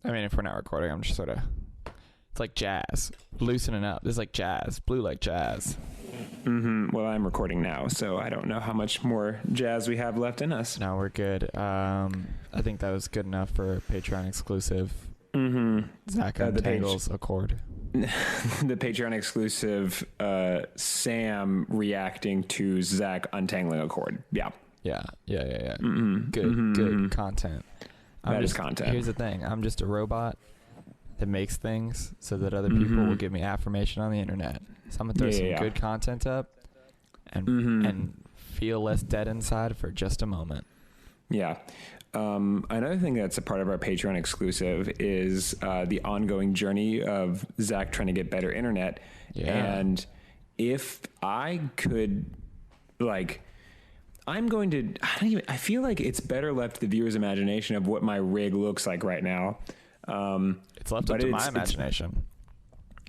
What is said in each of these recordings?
I mean, if we're not recording, I'm just sort of. It's like jazz, loosening up. This is like jazz, blue like jazz. Well, I'm recording now, so I don't know how much more jazz we have left in us. No, we're good. I think that was good enough for Patreon exclusive. Zach untangles a cord. The Patreon exclusive Sam reacting to Zach untangling a cord. Yeah. Good content. That is content. Here's the thing. I'm just a robot that makes things so that other people will give me affirmation on the internet. So I'm going to throw some good content up and feel less dead inside for just a moment. Yeah. Another thing that's a part of our Patreon exclusive is the ongoing journey of Zach trying to get better internet. Yeah. And if I could, I feel like it's better left to the viewer's imagination of what my rig looks like right now. It's left up to my imagination.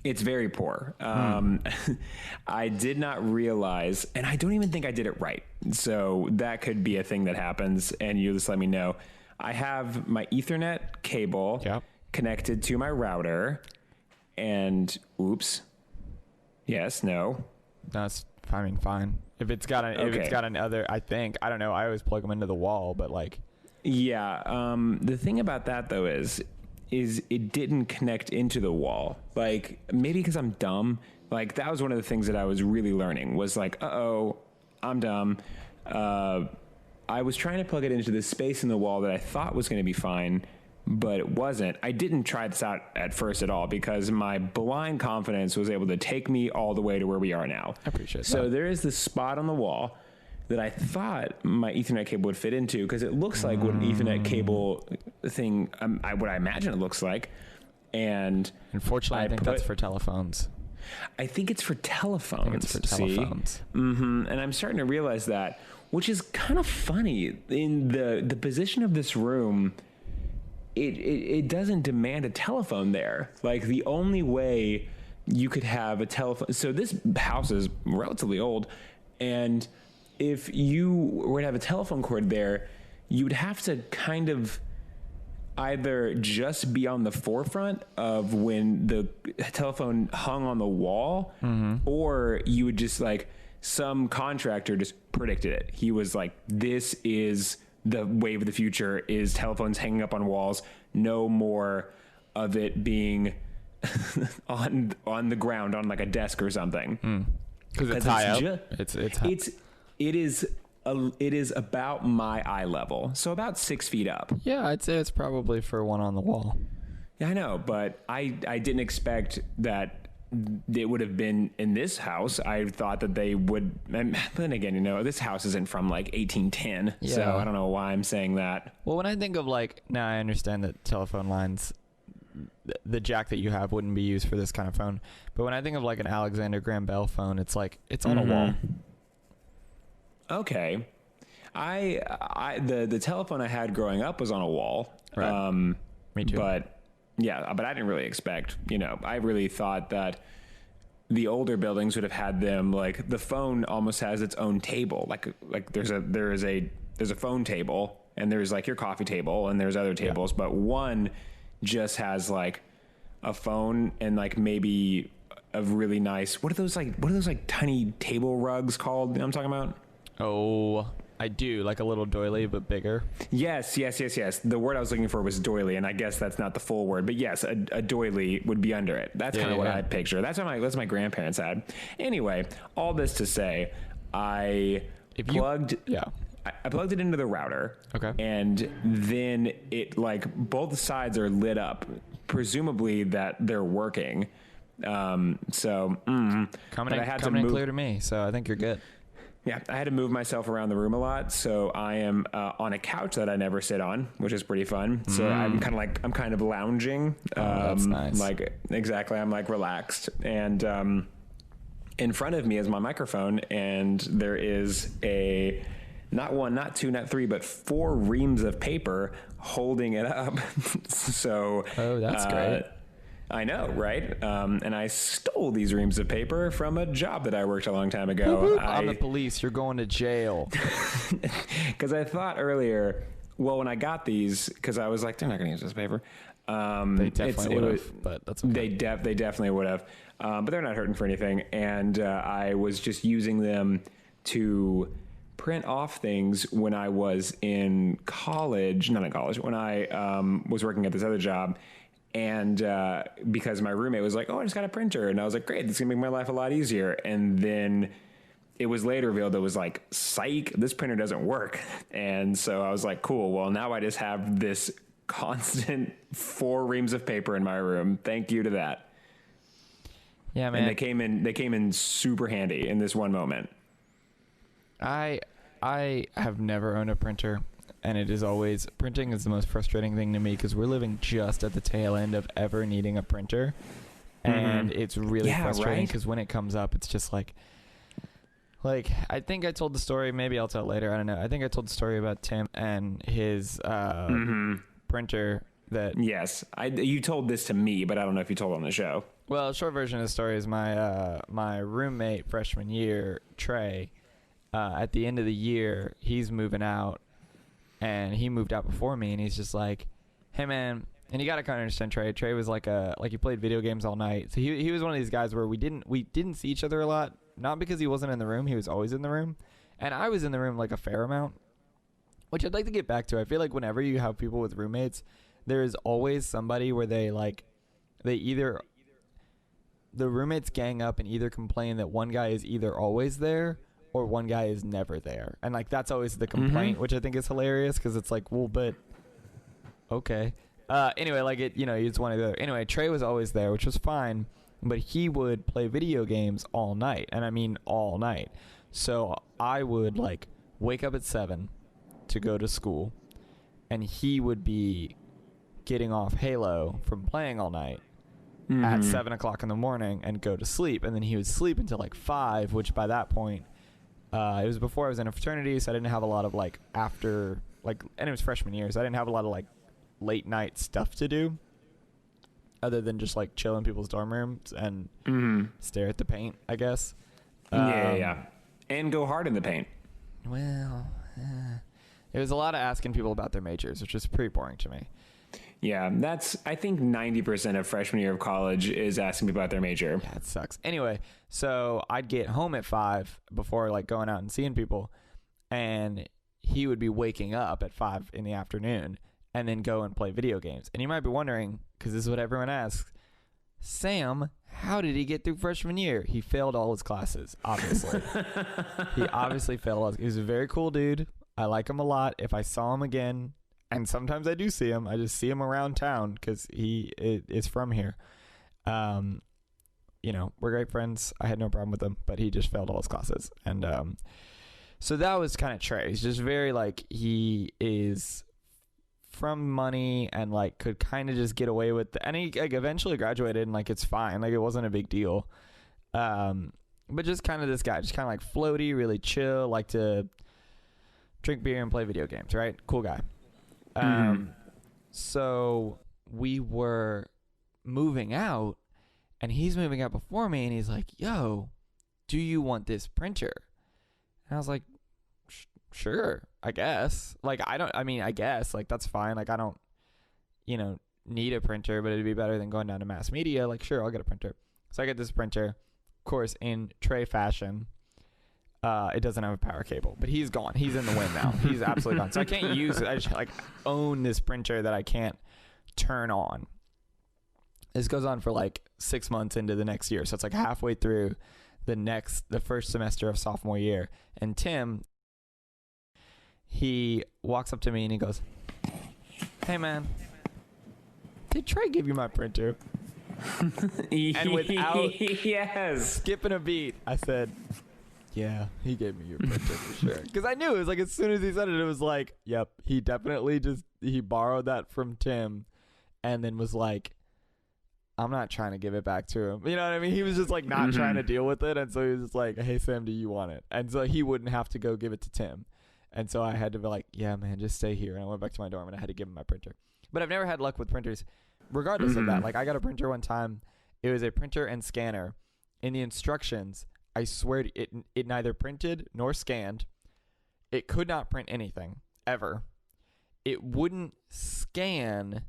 It's very poor. I did not realize, and I don't even think I did it right. So that could be a thing that happens, and you just let me know. I have my Ethernet cable connected to my router, and oops. Yes, no. That's, I mean, fine. If it's got another, I don't know. I always plug them into the wall, but like. Yeah. The thing about that though is it didn't connect into the wall. Like maybe because I'm dumb. Like that was one of the things that I was really learning was like, I'm dumb. I was trying to plug it into this space in the wall that I thought was going to be fine, but it wasn't. I didn't try this out at first at all because my blind confidence was able to take me all the way to where we are now. I appreciate that. So there is this spot on the wall that I thought my Ethernet cable would fit into because it looks like what an Ethernet cable thing, what I imagine it looks like. And unfortunately, I think that's for telephones. I think it's for telephones. I think it's for telephones. And I'm starting to realize that, which is kind of funny. In the position of this room, it doesn't demand a telephone there. Like the only way you could have a telephone. So this house is relatively old, and if you were to have a telephone cord there, you would have to kind of either just be on the forefront of when the telephone hung on the wall, or you would just like some contractor just predicted it. He was like, this is the wave of the future is telephones hanging up on walls. No more of it being on the ground on like a desk or something. Because it's high up. It is about my eye level, so about 6 feet up. Yeah, I'd say it's probably for one on the wall. Yeah, I know, but I didn't expect that it would have been in this house. I thought that they would, and then again, this house isn't from like 1810, so I don't know why I'm saying that. Well, when I think of now I understand that telephone lines, the jack that you have wouldn't be used for this kind of phone, but when I think of like an Alexander Graham Bell phone, it's like, it's on a wall. Okay. The telephone I had growing up was on a wall. Right. Me too. But I didn't really expect, I really thought that the older buildings would have had them like the phone almost has its own table. Like there's a phone table and there's like your coffee table and there's other tables, but one just has like a phone and like maybe a really nice, what are those like tiny table rugs called? You know what I'm talking about? Oh, I do. Like a little doily, but bigger. Yes. The word I was looking for was doily, and I guess that's not the full word. But yes, a doily would be under it. That's kind of what I picture. That's what my grandparents had. Anyway, all this to say, I plugged it into the router. Okay. And then it like both sides are lit up, presumably that they're working. Coming in clear to me, so I think you're good. Yeah, I had to move myself around the room a lot, so I am on a couch that I never sit on, which is pretty fun. So I'm kind of lounging. That's nice. Exactly, I'm like relaxed, and in front of me is my microphone, and there is not one, not two, not three, but 4 reams of paper holding it up. So that's great. I know, right? And I stole these reams of paper from a job that I worked a long time ago. I'm the police. You're going to jail. Because I thought earlier, Well, when I got these, because I was like, they're not going to use this paper. They definitely would have, but that's okay. They definitely would have, but they're not hurting for anything. And I was just using them to print off things when I was in college, not in college, when I was working at this other job. And because my roommate was like, oh, I just got a printer. And I was like, great, this is going to make my life a lot easier. And then it was later revealed it was like, psych, this printer doesn't work. And so I was like, cool, well, now I just have this constant 4 reams of paper in my room. Thank you to that. Yeah, man. And they came in super handy in this one moment. I have never owned a printer, and it is always, printing is the most frustrating thing to me because we're living just at the tail end of ever needing a printer. And it's really frustrating because when it comes up, it's just like, I think I told the story, maybe I'll tell it later, I don't know. I think I told the story about Tim and his printer that... Yes, you told this to me, but I don't know if you told it on the show. Well, short version of the story is my roommate freshman year, Trey, at the end of the year, he's moving out, and he moved out before me, and he's just like, hey, man, and you got to kind of understand Trey. Trey was like he played video games all night. So he was one of these guys where we didn't see each other a lot, not because he wasn't in the room. He was always in the room. And I was in the room like a fair amount, which I'd like to get back to. I feel like whenever you have people with roommates, there is always somebody where the roommates gang up and either complain that one guy is either always there or one guy is never there. And like, that's always the complaint, which I think is hilarious because it's like, well, but okay. Anyway, like you just want to go. Anyway, Trey was always there, which was fine, but he would play video games all night. And I mean, all night. So I would like wake up at 7 to go to school, and he would be getting off Halo from playing all night at 7 o'clock in the morning and go to sleep. And then he would sleep until like 5, which by that point, it was before I was in a fraternity, so I didn't have a lot of like and it was freshman year, so I didn't have a lot of like late night stuff to do other than just like chill in people's dorm rooms and stare at the paint, I guess. Yeah. And go hard in the paint. Well, it was a lot of asking people about their majors, which was pretty boring to me. Yeah, I think 90% of freshman year of college is asking people about their major. Yeah, it sucks. Anyway, so I'd get home at 5 before like going out and seeing people, and he would be waking up at 5 in the afternoon and then go and play video games. And you might be wondering, because this is what everyone asks, Sam, how did he get through freshman year? He failed all his classes, obviously. He obviously failed all his. He was a very cool dude. I like him a lot. If I saw him again, and sometimes I do see him, I just see him around town because he is from here. We're great friends. I had no problem with him, but he just failed all his classes. And so that was kind of Trey. He's just very like, he is from money and like could kind of just get away with and he like eventually graduated and like it's fine, like it wasn't a big deal, but just kind of this guy, just kind of like floaty, really chill, like to drink beer and play video games, right? Cool guy. So we were moving out and he's moving out before me, and he's like, yo, do you want this printer? And I was like, sure, I guess. Like, I guess, like, that's fine. Like, I don't, need a printer, but it'd be better than going down to mass media. Like, sure, I'll get a printer. So I get this printer, of course, in Trey fashion. It doesn't have a power cable, but he's gone. He's in the wind now. He's absolutely gone. So I can't use it. I just like own this printer that I can't turn on. This goes on for like 6 months into the next year. So it's like halfway through the first semester of sophomore year. And Tim, he walks up to me and he goes, hey man, did Trey give you my printer? And without skipping a beat, I said, yeah, he gave me your printer for sure. Because I knew it was like, as soon as he said it, it was like, yep, he definitely he borrowed that from Tim and then was like, I'm not trying to give it back to him. You know what I mean? He was just like not trying to deal with it. And so he was just like, hey, Sam, do you want it? And so he wouldn't have to go give it to Tim. And so I had to be like, yeah, man, just stay here. And I went back to my dorm and I had to give him my printer. But I've never had luck with printers regardless of that. Like, I got a printer one time. It was a printer and scanner. In the instructions, I swear it neither printed nor scanned. It could not print anything, ever. it wouldn't scan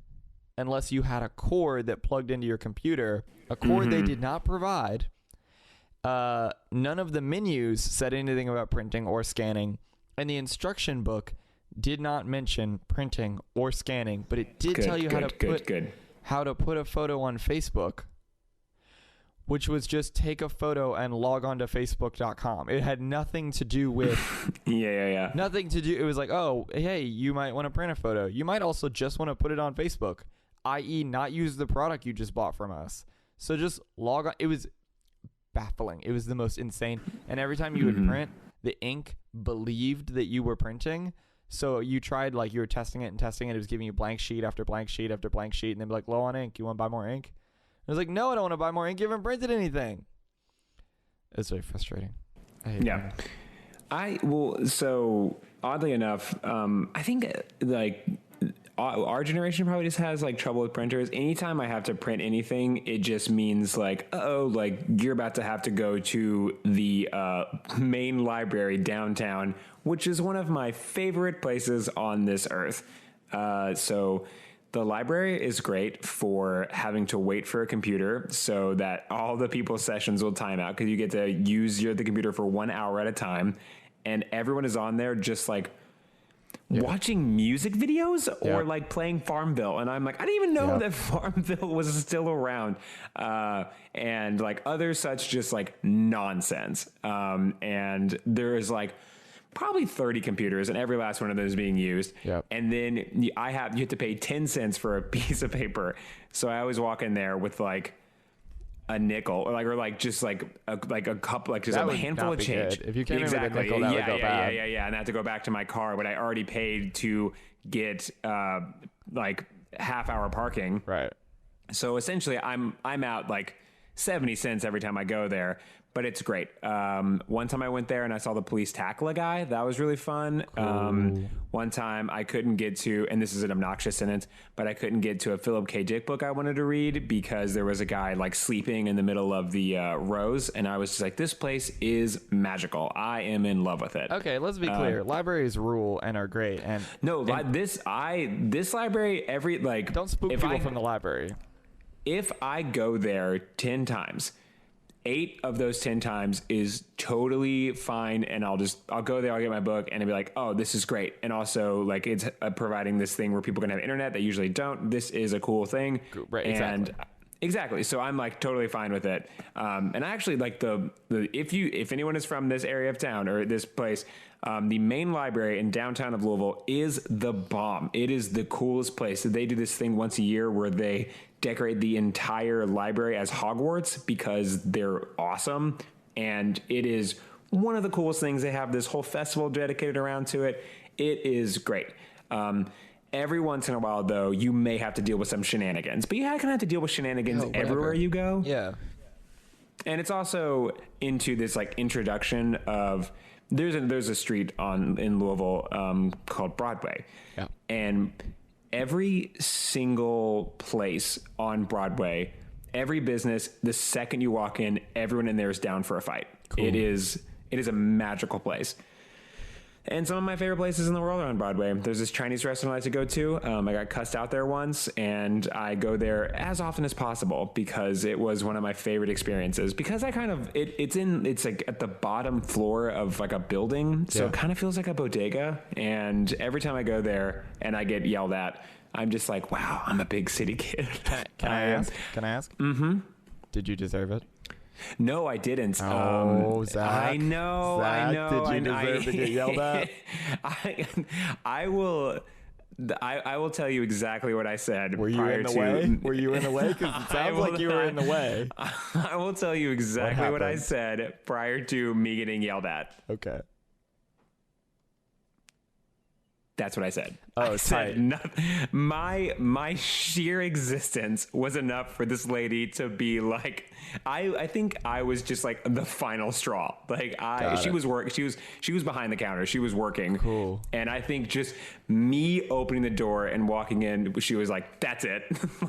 unless you had a cord that plugged into your computer, a cord they did not provide. None of the menus said anything about printing or scanning, and the instruction book did not mention printing or scanning, but it did tell you how to put a photo on Facebook, which was just take a photo and log on to facebook.com. It had nothing to do with nothing to do. It was like, oh, hey, you might want to print a photo. You might also just want to put it on Facebook, i.e. not use the product you just bought from us. So just log on. It was baffling. It was the most insane. And every time you would print, the ink believed that you were printing. So you tried, like, you were testing it. It was giving you blank sheet after blank sheet after blank sheet. And they'd be like, low on ink. You want to buy more ink? I was like, no, I don't want to buy more ink. You haven't printed anything. It's very frustrating. I hate that. So oddly enough, I think like our generation probably just has like trouble with printers. Anytime I have to print anything, it just means like, like you're about to have to go to the main library downtown, which is one of my favorite places on this earth. So the library is great for having to wait for a computer so that all the people's sessions will time out, because you get to use the computer for 1 hour at a time, and everyone is on there just like watching music videos or like playing Farmville. And I'm like, I didn't even know that Farmville was still around. And like other such just like nonsense. And there is like probably 30 computers, and every last one of them is being used. And then you have to pay 10 cents for a piece of paper. So I always walk in there with like a nickel, or just a couple, like just a handful of change. Good. If you came in with a nickel, that would go bad. And I have to go back to my car, but I already paid to get like half-hour parking. Right. So essentially, I'm out like 70 cents every time I go there. But it's great. One time I went there and I saw the police tackle a guy. That was really fun. Cool. One time I couldn't get to, and this is an obnoxious sentence, but I couldn't get to a Philip K. Dick book I wanted to read because there was a guy like sleeping in the middle of the rows. And I was just like, this place is magical. I am in love with it. Okay, let's be clear. Libraries rule and are great. And this library, don't spook people from the library. If I go there 10 times, 8 of those 10 times is totally fine, and I'll go there, I'll get my book, and I'll be like, oh, this is great. And also, like, it's providing this thing where people can have internet that usually don't. This is a cool thing. Right, and exactly. So I'm like totally fine with it. And I actually like if anyone is from this area of town or this place, the main library in downtown of Louisville is the bomb. It is the coolest place. They do this thing once a year where they decorate the entire library as Hogwarts because they're awesome. And it is one of the coolest things. They have this whole festival dedicated around to it. It is great. Every once in a while, though, you may have to deal with some shenanigans. But you kind of have to deal with shenanigans everywhere you go. Yeah. And it's also into this like introduction of there's a street in Louisville called Broadway. Yeah. And every single place on Broadway, every business, the second you walk in, everyone in there is down for a fight. Cool. It is a magical place. And some of my favorite places in the world are on Broadway. There's this Chinese restaurant I like to go to. I got cussed out there once, and I go there as often as possible because it was one of my favorite experiences. Because I kind of it's like at the bottom floor of like a building, so it kind of feels like a bodega. And every time I go there and I get yelled at, I'm just like, wow, I'm a big city kid. Can I ask? Mm-hmm. Did you deserve it? No, I didn't. Oh, Zach. I know. Did you deserve to get yelled at? I will tell you exactly what I said. Were you in the way? Were you in the way? Because it sounds like you were in the way. I will tell you exactly what I said prior to me getting yelled at. Okay. That's what I said. Oh, tight. My sheer existence was enough for this lady to be like, I think I was just like the final straw. Like she was behind the counter. She was working. Cool. And I think just me opening the door and walking in, she was like, that's it.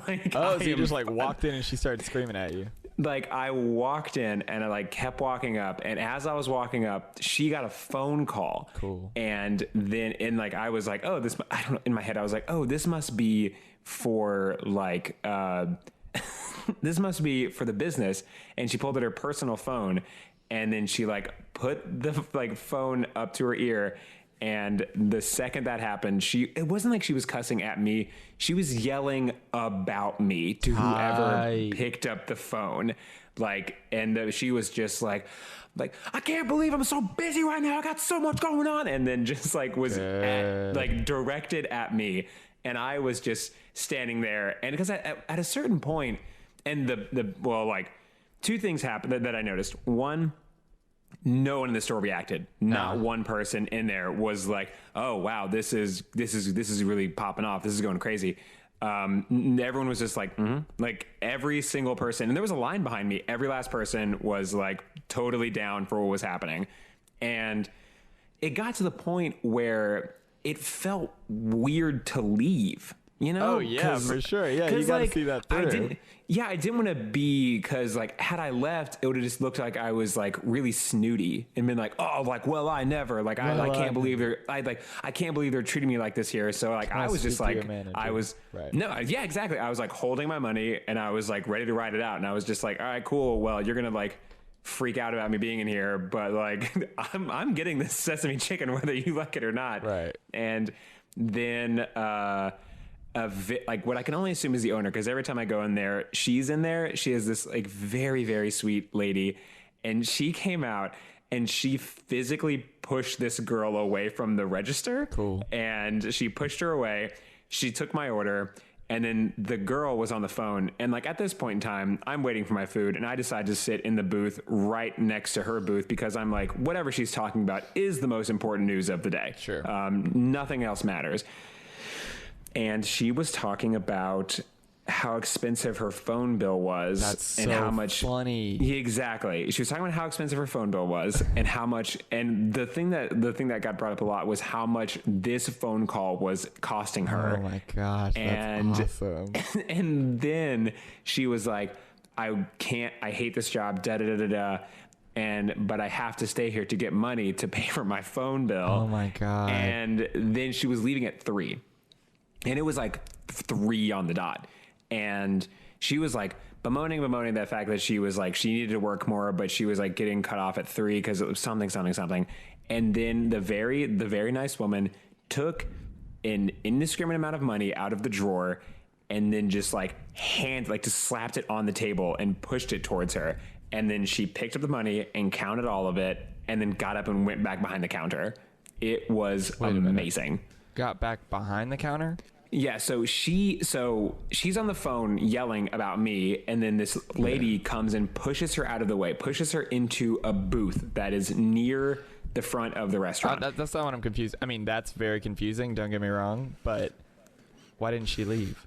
Like, so you just like walked in and she started screaming at you. Like I walked in and I like kept walking up, and as I was walking up, she got a phone call. Cool. And then like I was like, oh, I don't know, in my head, I was like, oh, this must be for like, this must be for the business. And she pulled out her personal phone, and then she like put the like phone up to her ear. And the second that happened, it wasn't like she was cussing at me. She was yelling about me to whoever picked up the phone. Like, and she was just like, I can't believe I'm so busy right now. I got so much going on. And then just like was directed at me. And I was just standing there. And because at a certain point, and well, like two things happened that I noticed. One, no one in the store reacted. Not one person in there was like, oh wow, this is really popping off. This is going crazy. Everyone was just like, like every single person, and there was a line behind me. Every last person was like totally down for what was happening. And it got to the point where it felt weird to leave. You know? Oh yeah, for sure. Yeah, you got to see that through. I didn't want to be, because like had I left, it would have just looked like I was like really snooty and been like, oh, like, well, I never, like, I can't believe I can't believe they're treating me like this here. So like, I was just like, yeah, exactly. I was like holding my money and I was like ready to ride it out. And I was just like, all right, cool. Well, you're going to like freak out about me being in here, but like, I'm getting this sesame chicken, whether you like it or not. Right. And then, like what I can only assume is the owner, because every time I go in there, she's in there. She is this like very, very sweet lady, and she came out and she physically pushed this girl away from the register. Cool. And she pushed her away. She took my order, and then the girl was on the phone. And like at this point in time, I'm waiting for my food, and I decide to sit in the booth right next to her booth, because I'm like, whatever she's talking about is the most important news of the day. Sure. Nothing else matters. And she was talking about how expensive her phone bill was. That's and so how much funny. Yeah, exactly. She was talking about how expensive her phone bill was and how much, and the thing that got brought up a lot was how much this phone call was costing her. Oh my gosh, that's awesome. And then she was like, I hate this job, da da da da da. But I have to stay here to get money to pay for my phone bill. Oh my God. And then she was leaving at 3. And it was like 3 on the dot. And she was like bemoaning the fact that she was like, she needed to work more, but she was like getting cut off at 3 because it was something. And then the very nice woman took an indiscriminate amount of money out of the drawer and then just like just slapped it on the table and pushed it towards her. And then she picked up the money and counted all of it and then got up and went back behind the counter. It was amazing. Got back behind the counter? Yeah, so she's on the phone yelling about me, and then this lady comes and pushes her out of the way, pushes her into a booth that is near the front of the restaurant. That's not what I'm confused. I mean, that's very confusing, don't get me wrong, but why didn't she leave?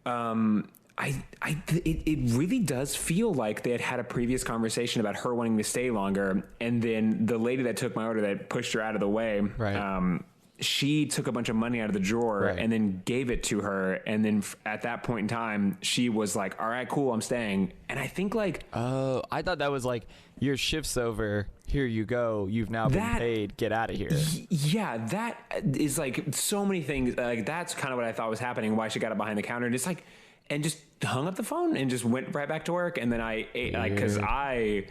It really does feel like they had a previous conversation about her wanting to stay longer, and then the lady that took my order that pushed her out of the way, right. She took a bunch of money out of the drawer and then gave it to her. And then at that point in time, she was like, all right, cool, I'm staying. And I think like... Oh, I thought that was like, your shift's over. Here you go. You've now been paid. Get out of here. Yeah, that is like so many things. Like that's kind of what I thought was happening, why she got it behind the counter. And it's like, and just hung up the phone and just went right back to work. And then I ate, like, because I've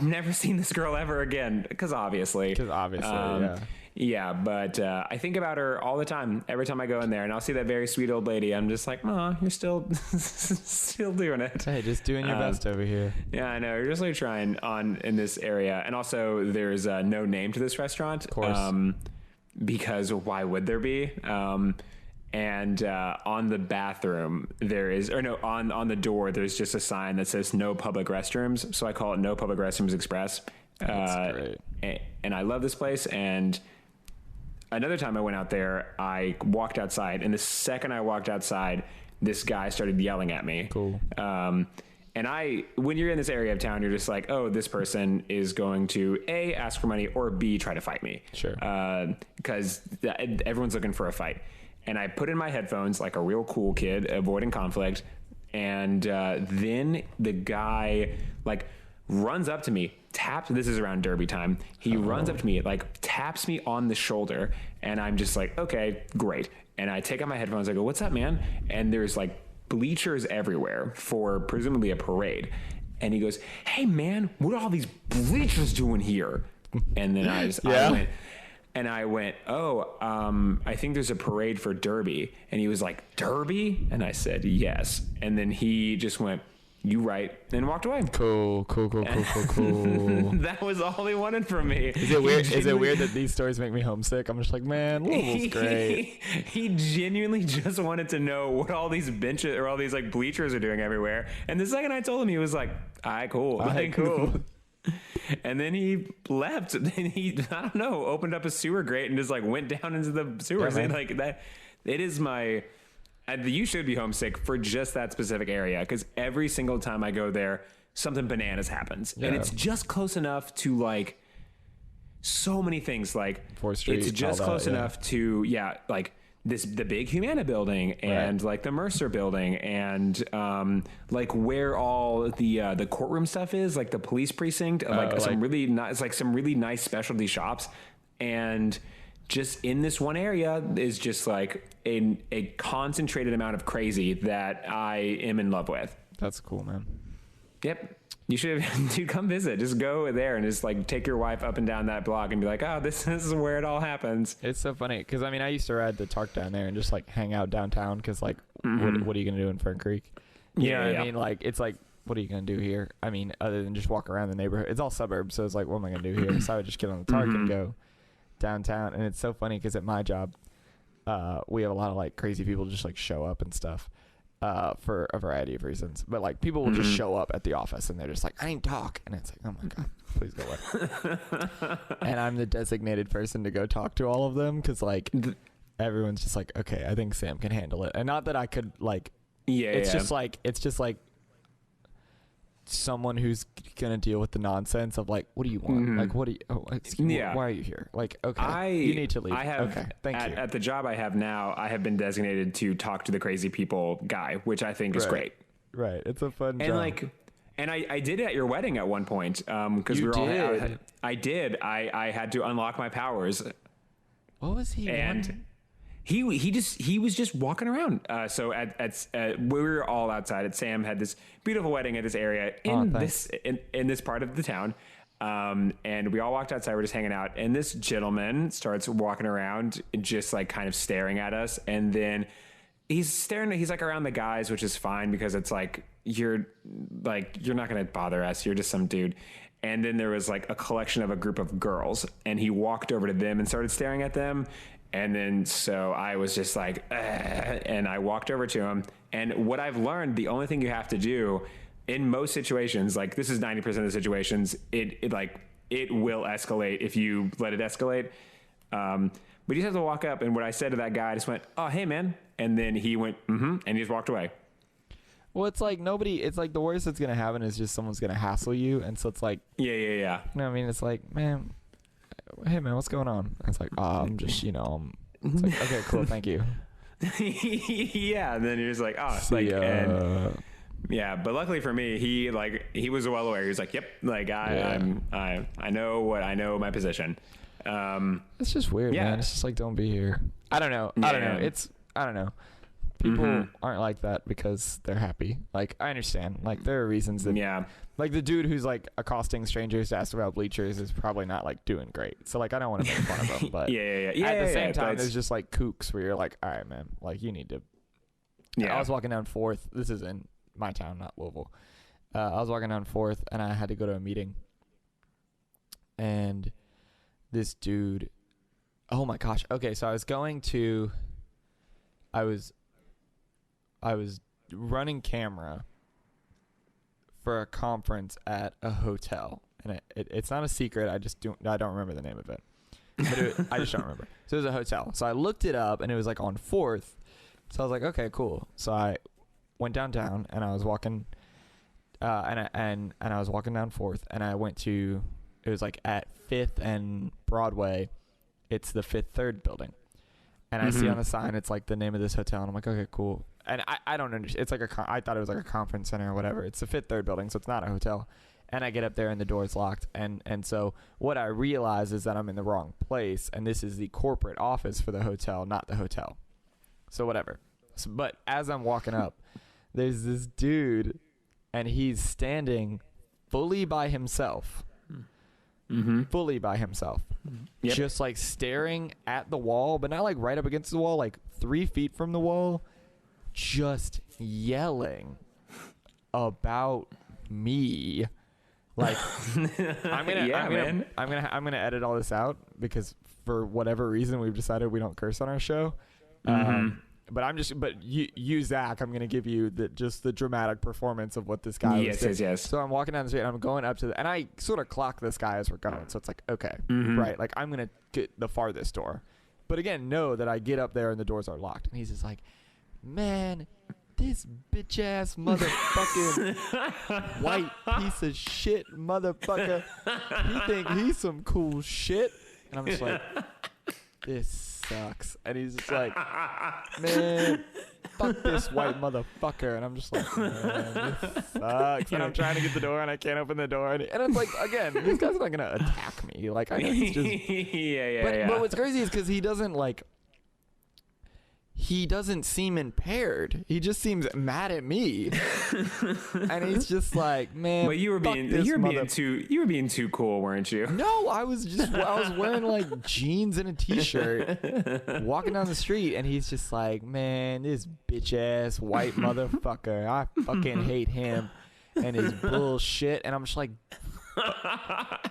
never seen this girl ever again. Because obviously, yeah. Yeah, but I think about her all the time, every time I go in there, and I'll see that very sweet old lady. I'm just like, oh, you're still doing it. Hey, just doing your best over here. Yeah, I know. You're just like trying in this area. And also, there's no name to this restaurant. Of course. Because why would there be? And on the bathroom, on the door, there's just a sign that says no public restrooms. So I call it No Public Restrooms Express. That's great. And I love this place. And another time I went out there, I walked outside, and the second I walked outside, this guy started yelling at me. Cool. And when you're in this area of town, you're just like, oh, this person is going to A, ask for money, or B, try to fight me. Sure. Because everyone's looking for a fight. And I put in my headphones like a real cool kid, avoiding conflict. And then the guy like runs up to me, this is around Derby time. He runs up to me, like taps me on the shoulder, and I'm just like, okay, great. And I take out my headphones. I go, what's up, man? And there's like bleachers everywhere for presumably a parade. And he goes, hey man, what are all these bleachers doing here? And then I went, I think there's a parade for Derby. And he was like, Derby? And I said, yes. And then he just went, you right, and walked away. Cool. That was all he wanted from me. Is it weird that these stories make me homesick? I'm just like, man, Louisville's great. He genuinely just wanted to know what all these benches or all these like bleachers are doing everywhere. And the second I told him, he was like, all right, cool. Cool. And then he left. Then he, I don't know, opened up a sewer grate and just like went down into the sewers. Yeah, like that. It is my. You should be homesick for just that specific area, because every single time I go there, something bananas happens, and it's just close enough to like so many things. Like 4th Street, it's just close enough to like the big Humana building and like the Mercer building and like where all the courtroom stuff is, like the police precinct, some really nice specialty shops, and just in this one area is just like a concentrated amount of crazy that I am in love with. That's cool, man. Yep. You should dude, come visit. Just go there and just like take your wife up and down that block and be like, oh, this is where it all happens. It's so funny because I mean, I used to ride the TARC down there and just like hang out downtown because like, what are you going to do in Fern Creek? You know what I mean? Like, it's like, what are you going to do here? I mean, other than just walk around the neighborhood. It's all suburbs, so it's like, what am I going to do here? So I would just get on the TARC and go downtown. And it's so funny because at my job, we have a lot of like crazy people just like show up and stuff for a variety of reasons. But like people will just show up at the office and they're just like, I ain't talk. And it's like, oh my God, please go away. And I'm the designated person to go talk to all of them because like everyone's just like, okay, I think Sam can handle it. And not that I could like, it's just like someone who's gonna deal with the nonsense of like, what do you want? Like, what do you? Excuse me, why are you here? Like, okay, you need to leave. I have, okay, thank you. At the job I have now, I have been designated to talk to the crazy people guy, which I think is great. Right, it's a fun and job. Like, and I did it at your wedding at one point because we were all. I did. I had to unlock my powers. What was he? And he was just walking around. So we were all outside. Sam had this beautiful wedding at this area in this part of the town. And we all walked outside. We're just hanging out. And this gentleman starts walking around, just like kind of staring at us. And then he's staring. He's like around the guys, which is fine because it's like you're not going to bother us. You're just some dude. And then there was like a collection of a group of girls, and he walked over to them and started staring at them. And then, so I was just like, and I walked over to him. And what I've learned, the only thing you have to do in most situations, like this is 90% of the situations, it will escalate if you let it escalate. But you just have to walk up. And what I said to that guy, I just went, oh, hey man. And then he went, and he just walked away. Well, it's like it's like the worst that's going to happen is just someone's going to hassle you. And so it's like, yeah. You know what I mean? It's like, man, hey man, what's going on? And it's like, I'm just, it's like, okay, cool, thank you. Yeah, and then you're just like, yeah, but luckily for me, he was well aware. He was like, yep, like I know my position. It's just weird, man. It's just like, don't be here. I don't know. I don't know. People aren't like that because they're happy. Like, I understand. Like, there are reasons that, like the dude who's like accosting strangers to ask about bleachers is probably not like doing great. So like, I don't want to make fun of him, but at the same time, there's just like kooks where you're like, all right, man, like you need to. Yeah. I was walking down 4th. This is in my town, not Louisville. I was walking down 4th and I had to go to a meeting. And this dude, oh my gosh. Okay. So I was running camera for a conference at a hotel, and it's not a secret. I don't remember the name of it, but I just don't remember. So it was a hotel. So I looked it up, and it was like on 4th. So I was like, okay, cool. So I went downtown, and I was walking, and I was walking down 4th, and I went to, it was like at 5th and Broadway. It's the Fifth Third building. And I see on the sign, it's like the name of this hotel. And I'm like, okay, cool. And I don't understand. It's like I thought it was like a conference center or whatever. It's the Fifth Third building, so it's not a hotel. And I get up there and the door's locked. And so what I realize is that I'm in the wrong place. And this is the corporate office for the hotel, not the hotel. So whatever. So, but as I'm walking up, there's this dude and he's standing fully by himself. Mm-hmm. Fully by himself. Yep. Just like staring at the wall, but not like right up against the wall, like 3 feet from the wall, just yelling about me. Like I'm gonna edit all this out because for whatever reason we've decided we don't curse on our show. But you Zach, I'm gonna give you the dramatic performance of what this guy was doing. Yes. So I'm walking down the street and I'm going up to and I sort of clock this guy as we're going. So it's like, okay, right, like I'm gonna get the farthest door, but again, know that I get up there and the doors are locked, and he's just like, man, this bitch ass motherfucking white piece of shit motherfucker, he think he's some cool shit, and I'm just like, this sucks. And he's just like, man, fuck this white motherfucker. And I'm just like, man, this sucks. And I'm trying to get the door and I can't open the door. And it's like, again, this guy's not going to attack me. Like, I know he's just. But what's crazy is because he doesn't seem impaired. He just seems mad at me. And he's just like, man, but you were being too cool, weren't you? No, I was wearing like jeans and a t-shirt walking down the street, and he's just like, man, this bitch ass white motherfucker, I fucking hate him and his bullshit. And I'm just like,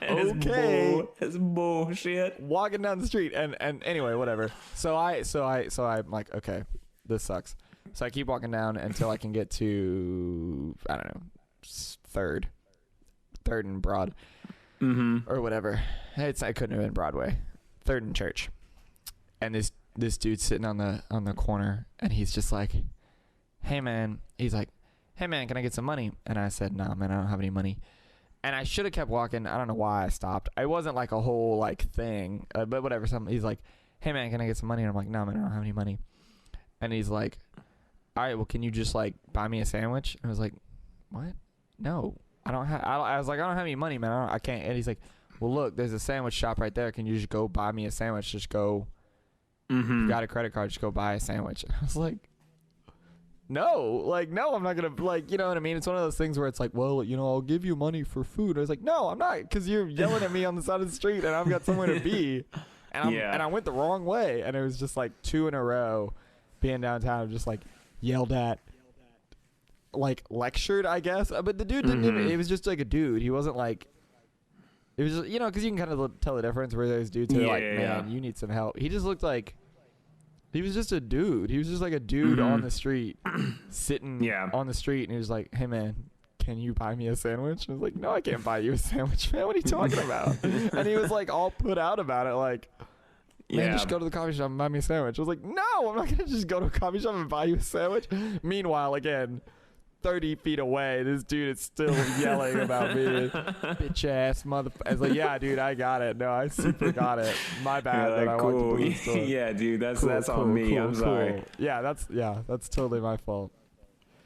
okay, it's bullshit. Walking down the street, and anyway, whatever. So I'm like, okay, this sucks. So I keep walking down until I can get to, I don't know, third and Broad, or whatever. I couldn't have been Broadway. Third and Church, and this dude's sitting on the corner, and he's just like, hey man, can I get some money? And I said, nah man, I don't have any money. And I should have kept walking. I don't know why I stopped. It wasn't like a whole like thing, but whatever. He's like, hey man, can I get some money? And I'm like, no man, I don't have any money. And he's like, all right, well, can you just like buy me a sandwich? And I was like, what? No, I don't have. I was like, I don't have any money, man. I can't. And he's like, well, look, there's a sandwich shop right there. Can you just go buy me a sandwich? Just go. You got a credit card? Just go buy a sandwich. And I was like, no, I'm not going to, like, you know what I mean? It's one of those things where it's like, well, you know, I'll give you money for food. I was like, no, I'm not, because you're yelling at me on the side of the street and I've got somewhere to be. And I went the wrong way. And it was just like 2 in a row being downtown, just like yelled at, like lectured, I guess. But the dude didn't even, it was just like a dude. He wasn't like, it was just, you know, because you can kind of tell the difference where there's dudes who are like, man, you need some help. He just looked like, he was just a dude. He was just like a dude on the street, sitting on the street, and he was like, hey, man, can you buy me a sandwich? And I was like, no, I can't buy you a sandwich, man. What are you talking about? And he was like all put out about it, like, man, just go to the coffee shop and buy me a sandwich. I was like, no, I'm not going to just go to a coffee shop and buy you a sandwich. Meanwhile, again, 30 feet away, this dude is still yelling about me. Bitch ass motherfucker. I was like, yeah, dude, I got it. No, I super got it. My bad. Like, that I cool. Walked into the store. Yeah, dude, that's on me. I'm sorry. Yeah, that's totally my fault.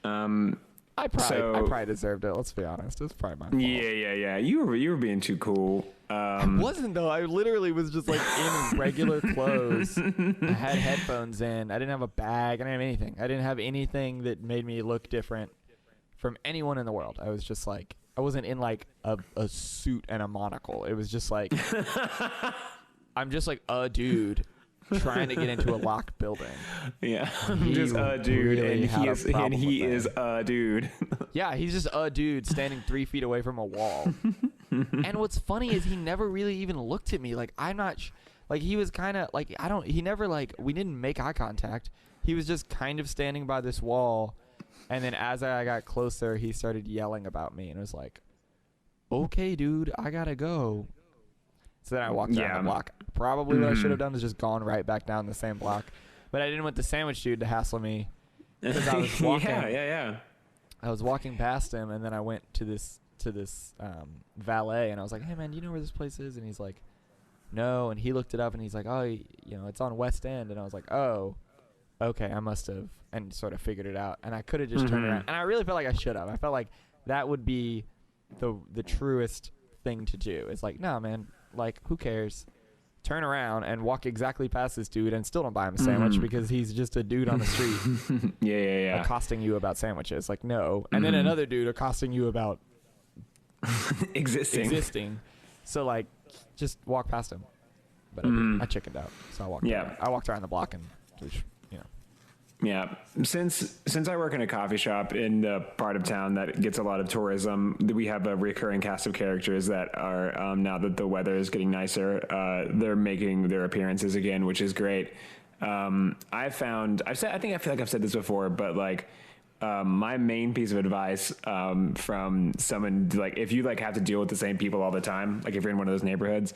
I probably deserved it. Let's be honest. It's probably my fault. Yeah. You were being too cool. I wasn't though. I literally was just like in regular clothes. I had headphones in. I didn't have a bag. I didn't have anything. I didn't have anything that made me look different from anyone in the world. I was just like, I wasn't in like a suit and a monocle. It was just like, I'm just like a dude trying to get into a locked building. Yeah, I'm just a dude, really and he is a dude. Yeah, he's just a dude standing 3 feet away from a wall. And what's funny is he never really even looked at me. Like, I'm not, like, he was kind of like, he never like, we didn't make eye contact. He was just kind of standing by this wall. And then as I got closer, he started yelling about me and it was like, okay, dude, I gotta go. So then I walked down the block. Probably what I should have done is just gone right back down the same block. But I didn't want the sandwich dude to hassle me because I was walking. Yeah. I was walking past him, and then I went to this valet, and I was like, hey, man, do you know where this place is? And he's like, no. And he looked it up, and he's like, oh, you know, it's on West End. And I was like, oh, okay, I must have, and sort of figured it out. And I could have just turned around. And I really felt like I should have. I felt like that would be the truest thing to do. It's like, nah, man, like, who cares? Turn around and walk exactly past this dude and still don't buy him a sandwich because he's just a dude on the street accosting you about sandwiches. Like, no. And then another dude accosting you about existing. So, like, just walk past him. But I chickened out. So I walked around the block and, you know. Yeah. Since I work in a coffee shop in the part of town that gets a lot of tourism, we have a recurring cast of characters that are, now that the weather is getting nicer, they're making their appearances again, which is great. I feel like I've said this before, but like, my main piece of advice, from someone, like, if you like have to deal with the same people all the time, like if you're in one of those neighborhoods,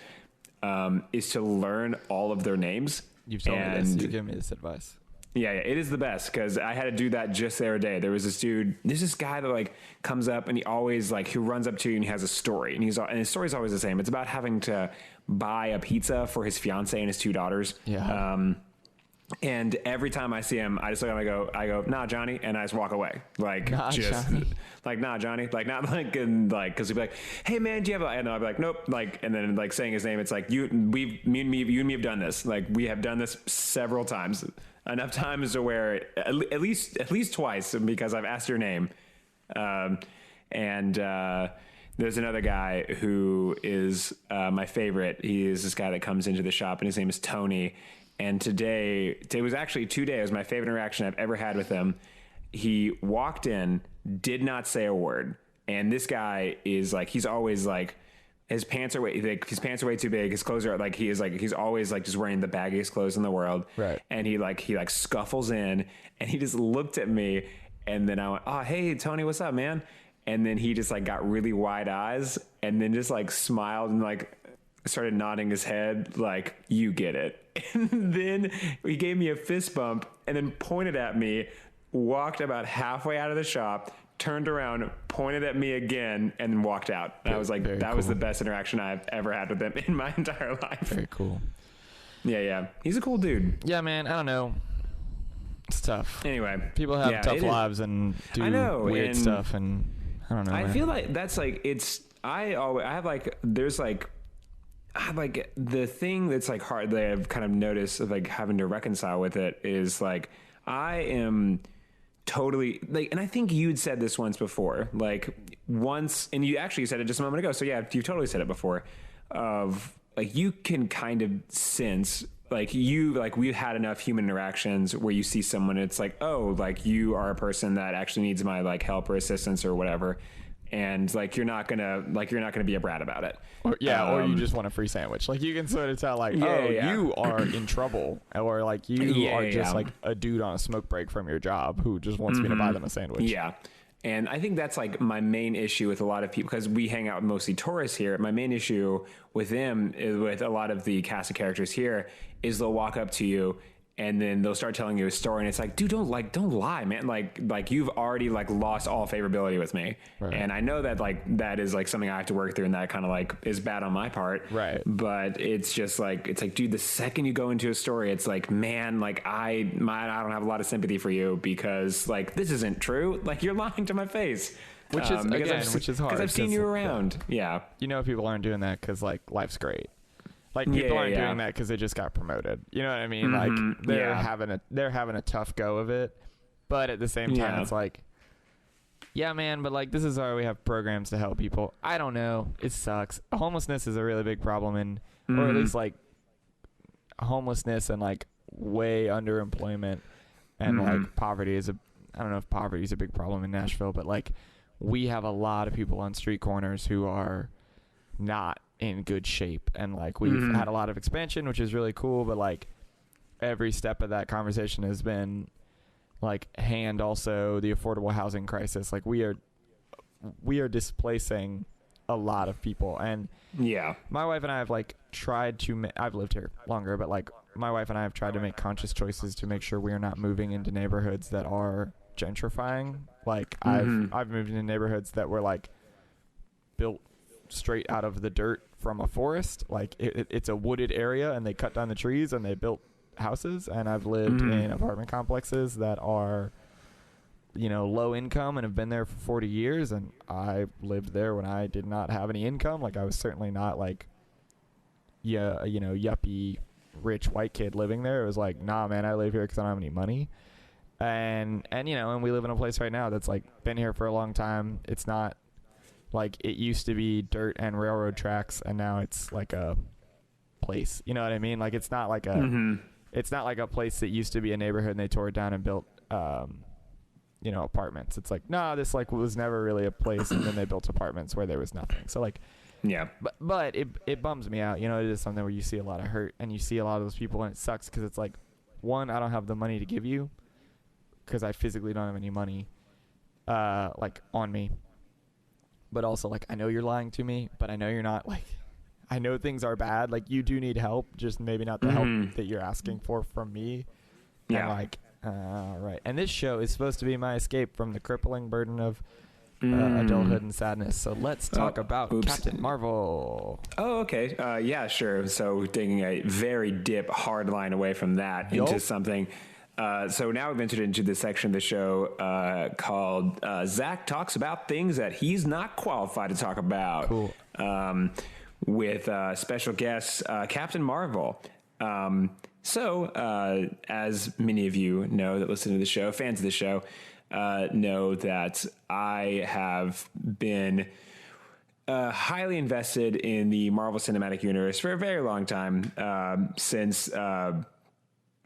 is to learn all of their names. You've told me this. You give me this advice. Yeah, it is the best, because I had to do that just the other day. There's this guy that like comes up and he always like, he runs up to you and he has a story, and his story's always the same. It's about having to buy a pizza for his fiance and his 2 daughters. Yeah. And every time I see him, I just look at him, I go, nah, Johnny. And I just walk away. Like, nah, Johnny. Like, nah, Johnny. Like, not like, and like, cause he'd be like, hey man, do you have and I'll be like, nope. Like, and then like saying his name, it's like, you and me have done this. Like, we have done this several times, enough times to where at least twice, because I've asked your name. There's another guy who is, my favorite. He is this guy that comes into the shop and his name is Tony. And today was actually 2 days. It was my favorite interaction I've ever had with him. He walked in, did not say a word. And this guy is like, he's always like, his pants are way too big. His clothes are like, he's always like just wearing the baggiest clothes in the world. Right. And he scuffles in and he just looked at me. And then I went, oh, hey, Tony, what's up, man? And then he just like got really wide eyes and then just like smiled and like started nodding his head like, you get it. And then he gave me a fist bump and then pointed at me, walked about halfway out of the shop, turned around, pointed at me again, and then walked out. And I was like, that was the best interaction I've ever had with him in my entire life. Very cool. Yeah. He's a cool dude. Yeah, man. I don't know. It's tough. Anyway. People have tough lives and do weird stuff, and I don't know. I feel like that's like, the thing that's like hard that I've kind of noticed of like having to reconcile with it is like, I am totally like, and I think you'd said this once before, like once, and you actually said it just a moment ago. So yeah, you totally said it before, of like, you can kind of sense like we've had enough human interactions where you see someone, it's like, oh, like you are a person that actually needs my like help or assistance or whatever. And like, you're not gonna be a brat about it. Or you just want a free sandwich. Like, you can sort of tell like, you are in trouble, or like you are just like a dude on a smoke break from your job who just wants me to buy them a sandwich. Yeah. And I think that's like my main issue with a lot of people, because we hang out with mostly tourists here. My main issue with them is with a lot of the cast of characters here is they'll walk up to you and then they'll start telling you a story, and it's like, dude, don't lie, man. Like you've already like lost all favorability with me. Right. And I know that like, that is like something I have to work through, and that kind of like is bad on my part. Right. But it's just like, it's like, dude, the second you go into a story, it's like, man, like I don't have a lot of sympathy for you, because like, this isn't true. Like, you're lying to my face. Which is, which is hard. Because I've seen you around. Yeah. You know, people aren't doing that because like, life's great. Like, people aren't doing that because they just got promoted. You know what I mean? Mm-hmm. Like, they're having a tough go of it, but at the same time, it's like, yeah, man. But like, this is why we have programs to help people. I don't know. It sucks. Homelessness is a really big problem, or at least like homelessness and like way underemployment and like poverty is I don't know if poverty is a big problem in Nashville, but like, we have a lot of people on street corners who are not in good shape, and like, we've had a lot of expansion, which is really cool, but like, every step of that conversation has been like, and also the affordable housing crisis. Like, we are displacing a lot of people, and my wife and I have like tried to I've lived here longer, but like, my wife and I have tried to make conscious choices to make sure we are not moving into neighborhoods that are gentrifying. Like, I've moved into neighborhoods that were like built straight out of the dirt from a forest. Like, it's a wooded area, and they cut down the trees and they built houses. And I've lived in apartment complexes that are low income and have been there for 40 years. And I lived there when I did not have any income. Like, I was certainly not like, yuppie rich white kid living there. It was like, nah, man, I live here because I don't have any money. And we live in a place right now that's like been here for a long time. It's not like it used to be dirt and railroad tracks, and now it's like a place. You know what I mean? Like, it's not like it's not like a place that used to be a neighborhood and they tore it down and built apartments. It's like, no, this like was never really a place, and then they built apartments where there was nothing. So like, yeah, but it bums me out. It is something where you see a lot of hurt and you see a lot of those people, and it sucks because it's like, one, I don't have the money to give you because I physically don't have any money like on me. But also, like, I know you're lying to me, but I know you're not. Like, I know things are bad. Like, you do need help, just maybe not the help that you're asking for from me. Yeah. And like, right. And this show is supposed to be my escape from the crippling burden of adulthood and sadness. So let's talk about Captain Marvel. Oh, okay. Yeah, sure. So taking a very hard line away from that into something. So now we've entered into this section of the show called Zach Talks About Things That He's Not Qualified to Talk About. Cool. With special guest Captain Marvel. So as many of you know that listen to the show, fans of the show, know that I have been highly invested in the Marvel Cinematic Universe for a very long time, since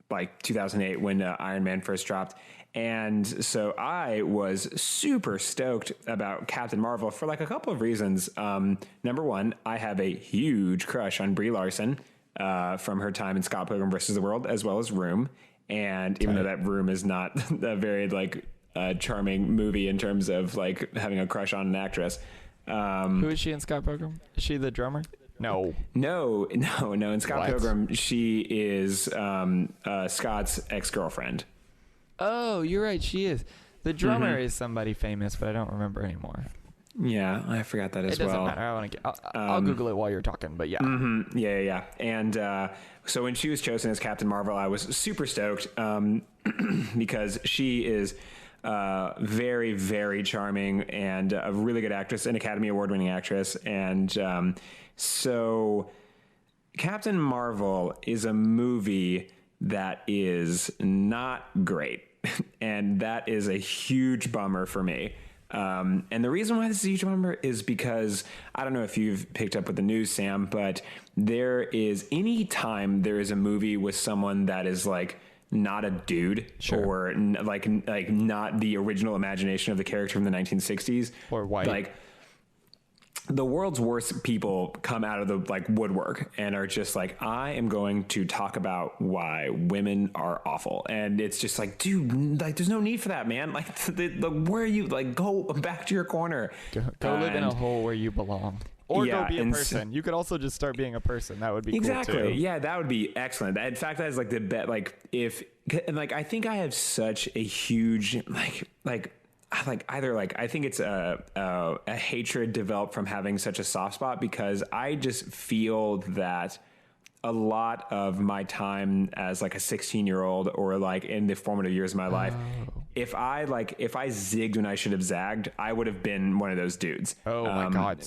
like 2008 when Iron Man first dropped. And so I was super stoked about Captain Marvel for like a couple of reasons. Number one, I have a huge crush on Brie Larson from her time in Scott Pilgrim vs. the World, as well as Room. And even though that Room is not a very like charming movie in terms of like having a crush on an actress. Who is she in Scott Pilgrim? Is she the drummer? No. In Scott Pilgrim, she is Scott's ex-girlfriend. Oh, you're right. She is. The drummer is somebody famous, but I don't remember anymore. Yeah, I forgot that as well. It doesn't matter. I'll Google it while you're talking, but yeah. Yeah. And so when she was chosen as Captain Marvel, I was super stoked because she is very, very charming and a really good actress, an Academy Award-winning actress. And so Captain Marvel is a movie that is not great. And that is a huge bummer for me. And the reason why this is a huge bummer is because I don't know if you've picked up with the news, Sam, but any time there is a movie with someone that is like not a dude or like not the original imagination of the character from the 1960s or white, like the world's worst people come out of the like woodwork and are just like, I am going to talk about why women are awful. And it's just like, dude, like there's no need for that, man. Like where are you, like, go back to your corner. Go live in a hole where you belong. Or go be a person. You could also just start being a person. That would be cool too. Yeah, that would be excellent. In fact, that is like the bet. Like I think I have such a huge I think it's a hatred developed from having such a soft spot, because I just feel that a lot of my time as like a 16-year-old or like in the formative years of my life, if I zigged when I should have zagged, I would have been one of those dudes. Oh my God.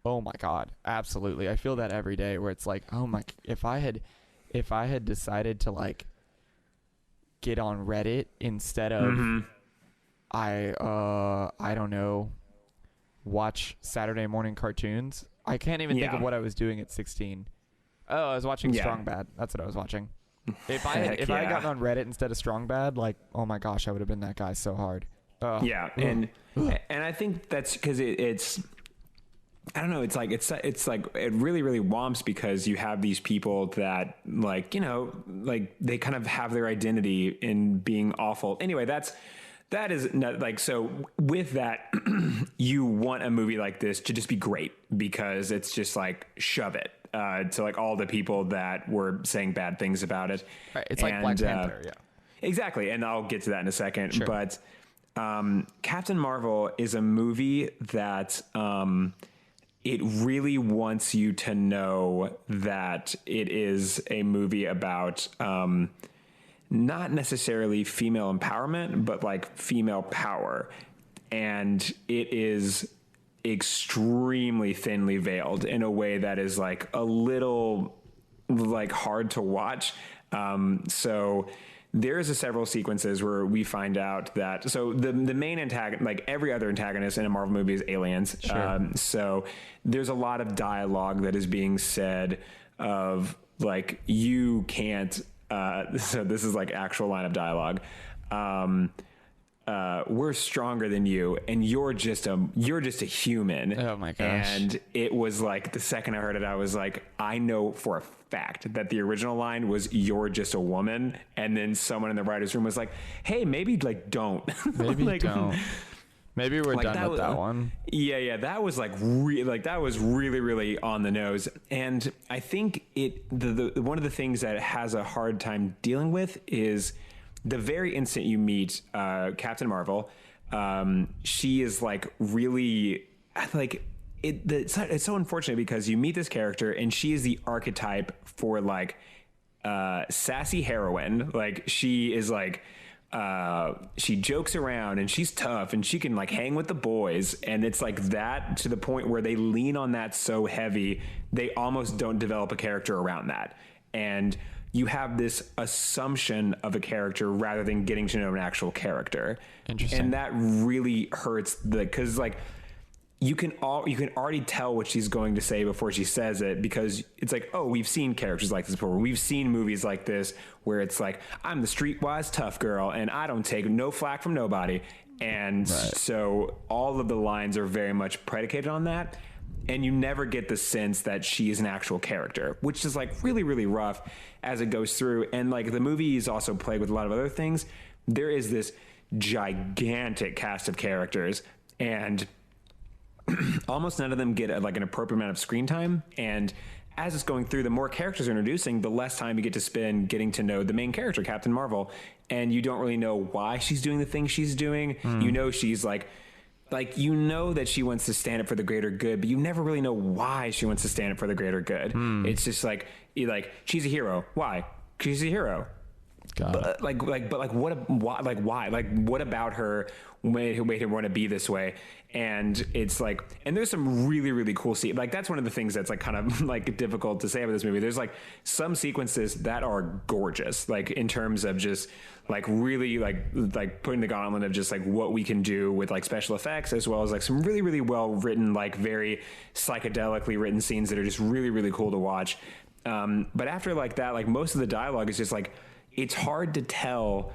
Oh my God. Absolutely. I feel that every day where it's like, if I had decided to like get on Reddit instead of, I don't know, watch Saturday morning cartoons. I can't even think of what I was doing at 16. Oh, I was watching Strong Bad. That's what I was watching. If I had gotten on Reddit instead of Strong Bad, like, oh my gosh, I would have been that guy so hard. And I think that's because it's I don't know. It's like it really, really womps, because you have these people that like, like they kind of have their identity in being awful. Anyway, that is not like, so with that, you want a movie like this to just be great, because it's just like, shove it to like all the people that were saying bad things about it. Right. It's like Black Panther. Yeah, exactly. And I'll get to that in a second. Sure. But Captain Marvel is a movie that it really wants you to know that it is a movie about not necessarily female empowerment, but like female power. And it is extremely thinly veiled in a way that is like a little like hard to watch. So there's several sequences where we find out that, so the main antagonist, like every other antagonist in a Marvel movie, is aliens. Sure. So there's a lot of dialogue that is being said of like, you can't, so this is like actual line of dialogue. We're stronger than you, and you're just a human. Oh my gosh. And it was like, the second I heard it, I was like, I know for a fact that the original line was, you're just a woman. And then someone in the writer's room was like, hey, maybe like don't. Maybe like, don't. Maybe we're like done with that one. Yeah. That was like that was really, really on the nose. And I think the one of the things that it has a hard time dealing with is the very instant you meet Captain Marvel. She is like really like it's so unfortunate because you meet this character and she is the archetype for like sassy heroine. Like she is like, she jokes around and she's tough and she can like hang with the boys, and it's like that to the point where they lean on that so heavy they almost don't develop a character around that, and you have this assumption of a character rather than getting to know an actual character. Interesting. And that really hurts because like you can already tell what she's going to say before she says it, because it's like, oh, we've seen characters like this before. We've seen movies like this where it's like, I'm the streetwise tough girl and I don't take no flack from nobody. And so all of the lines are very much predicated on that. And you never get the sense that she is an actual character, which is like really, really rough as it goes through. And like the movie is also plagued with a lot of other things. There is this gigantic cast of characters, and almost none of them get like an appropriate amount of screen time. And as it's going through, the more characters are introducing, the less time you get to spend getting to know the main character, Captain Marvel. And you don't really know why she's doing the things she's doing. You know, she's like, you know that she wants to stand up for the greater good, but you never really know why she wants to stand up for the greater good. It's just like she's a hero. Why? She's a hero. But what about her made her want to be this way? And it's like, and there's some really, really cool like that's one of the things that's like kind of like difficult to say about this movie. There's like some sequences that are gorgeous, like in terms of just like really like putting the gauntlet of just like what we can do with like special effects, as well as like some really, really well written, like very psychedelically written scenes that are just really, really cool to watch. But after like that, like most of the dialogue is just like, it's hard to tell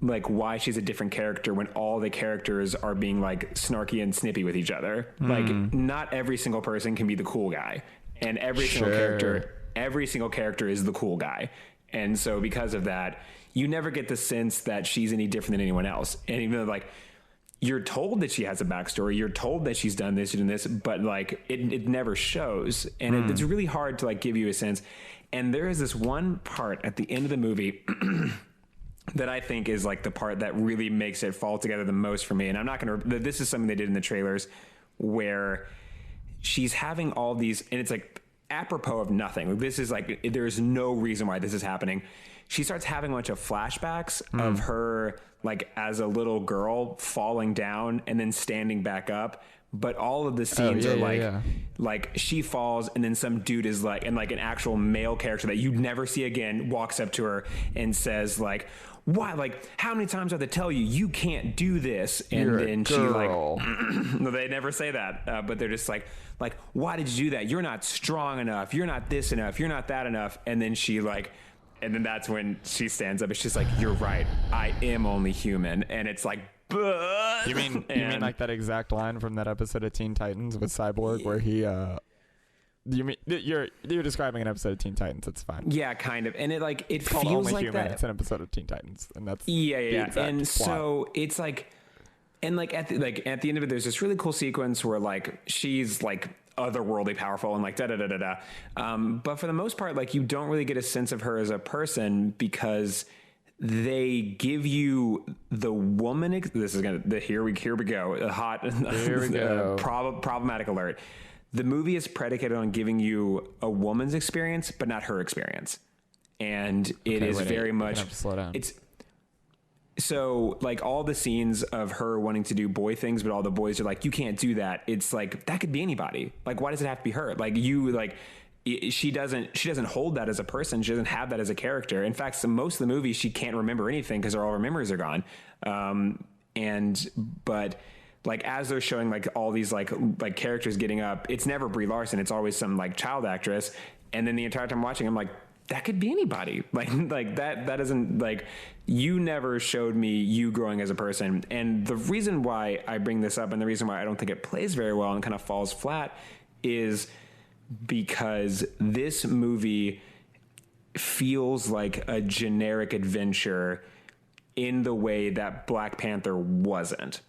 like why she's a different character when all the characters are being like snarky and snippy with each other. Like not every single person can be the cool guy, and every single character is the cool guy. And so because of that, you never get the sense that she's any different than anyone else. And even though like you're told that she has a backstory, you're told that she's done this and this, but like it never shows. And it's really hard to like give you a sense. And there is this one part at the end of the movie that I think is like the part that really makes it fall together the most for me. And I'm not going to, this is something they did in the trailers where she's having all these, and it's like apropos of nothing. This is like, there's no reason why this is happening. She starts having a bunch of flashbacks of her like as a little girl falling down and then standing back up. But all of the scenes are like she falls and then some dude is like, and like an actual male character that you'd never see again walks up to her and says like, why, like how many times do I have to tell you, you can't do this? And You're then she like, no, they never say that. But they're just like, why did you do that? You're not strong enough. You're not this enough. You're not that enough. And then she like, and then that's when she stands up. It's just like, you're right. I am only human. And it's like, You mean like that exact line from that episode of Teen Titans with Cyborg where he you're describing an episode of Teen Titans. It's fine. Yeah, kind of. And it feels feels like human. that. It's an episode of Teen Titans, and that's yeah. And plot. so it's like, and like at the end of it, there's this really cool sequence where like she's like otherworldly powerful and like da da da da da. But for the most part, like you don't really get a sense of her as a person because they give you the woman. This is here we go. A hot here we go. Problematic alert. The movie is predicated on giving you a woman's experience, but not her experience. and it is very much, have to slow down. It's so like all the scenes of her wanting to do boy things, but all the boys are like, you can't do that. It's like, that could be anybody. Like, why does it have to be her? Like she doesn't hold that as a person. She doesn't have that as a character. In fact, most of the movie, she can't remember anything because all her memories are gone. But like, as they're showing like all these like characters getting up, it's never Brie Larson. It's always some like child actress. And then the entire time watching, I'm like, that could be anybody. Like that isn't like, you never showed me you growing as a person. And the reason why I bring this up and the reason why I don't think it plays very well and kind of falls flat is because this movie feels like a generic adventure in the way that Black Panther wasn't.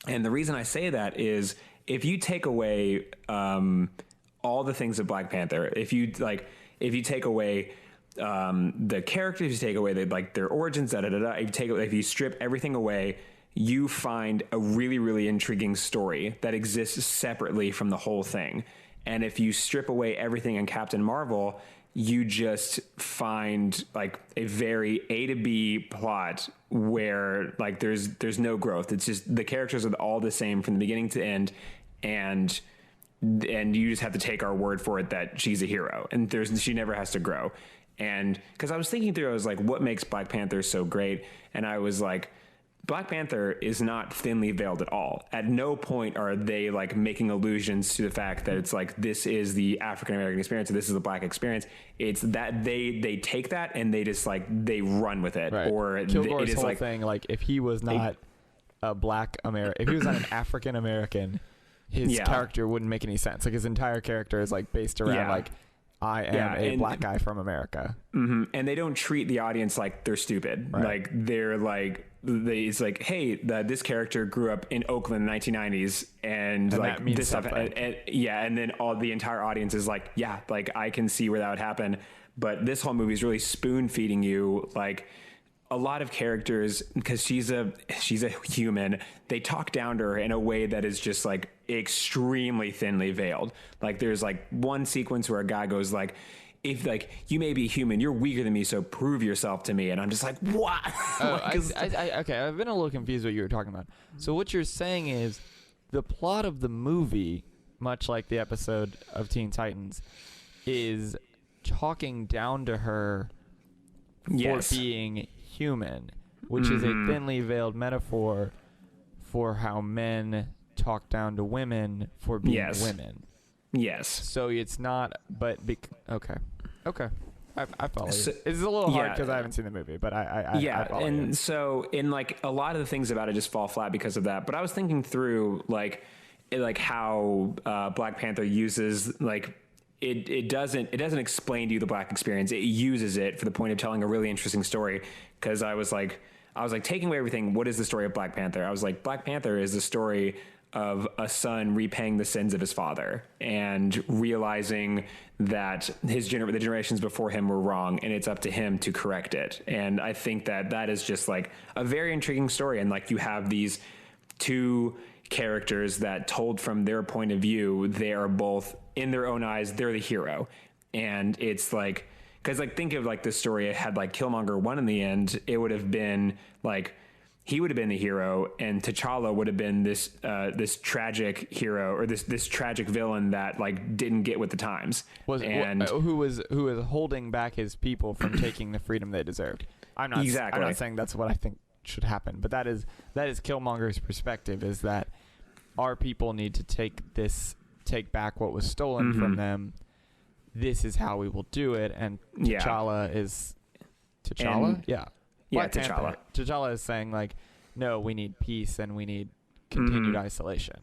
And the reason I say that is if you take away all the things of Black Panther, if you take away the characters, you take away their origins, if you strip everything away, you find a really, really intriguing story that exists separately from the whole thing. And if you strip away everything in Captain Marvel, you just find like a very A to B plot where like there's no growth. It's just the characters are all the same from the beginning to end, and you just have to take our word for it that she's a hero and she never has to grow. And because I was thinking through, I was like, what makes Black Panther so great? And I was like, Black Panther is not thinly veiled at all. At no point are they like making allusions to the fact that it's like, this is the African American experience, or this is the Black experience. It's that they take that and they just like, they run with it. Right. Or Kilgore's whole thing, like if he was not a Black American, if he was not an African American, his character wouldn't make any sense. Like his entire character is like based around like, I am a Black guy from America. Mm-hmm. And they don't treat the audience like they're stupid. Right. Like they're like, it's like, hey, this character grew up in Oakland in the 1990s and like this stuff. And then all the entire audience is like, yeah, like I can see where that would happen. But this whole movie is really spoon feeding you like a lot of characters, because she's a human. They talk down to her in a way that is just like extremely thinly veiled. Like there's like one sequence where a guy goes like, if like you may be human, you're weaker than me, so prove yourself to me. And I'm just like, what? Okay, I've been a little confused what you were talking about. So what you're saying is the plot of the movie, much like the episode of Teen Titans, is talking down to her for being human, which is a thinly veiled metaphor for how men talk down to women for being women. Yes. So it's not, but okay. I follow you. It's a little hard because I haven't seen the movie, but I follow you. So in like a lot of the things about it just fall flat because of that. But I was thinking through like how Black Panther uses like. It doesn't explain to you the Black experience. It uses it for the point of telling a really interesting story. Because I was like taking away everything. What is the story of Black Panther? I was like, Black Panther is the story of a son repaying the sins of his father and realizing that the generations before him were wrong, and it's up to him to correct it. And I think that is just like a very intriguing story. And like you have these two characters that told from their point of view, they are both in their own eyes, they're the hero. And it's like, because like think of like this story had like Killmonger won in the end, it would have been like he would have been the hero, and T'Challa would have been this tragic hero, or this tragic villain that like didn't get with the times, who was holding back his people from taking the freedom they deserved. I'm not saying that's what I think should happen, but that is Killmonger's perspective, is that our people need to take back what was stolen from them. This is how we will do it. And T'Challa is T'Challa? T'Challa. T'Challa is saying like, no, we need peace and we need continued isolation.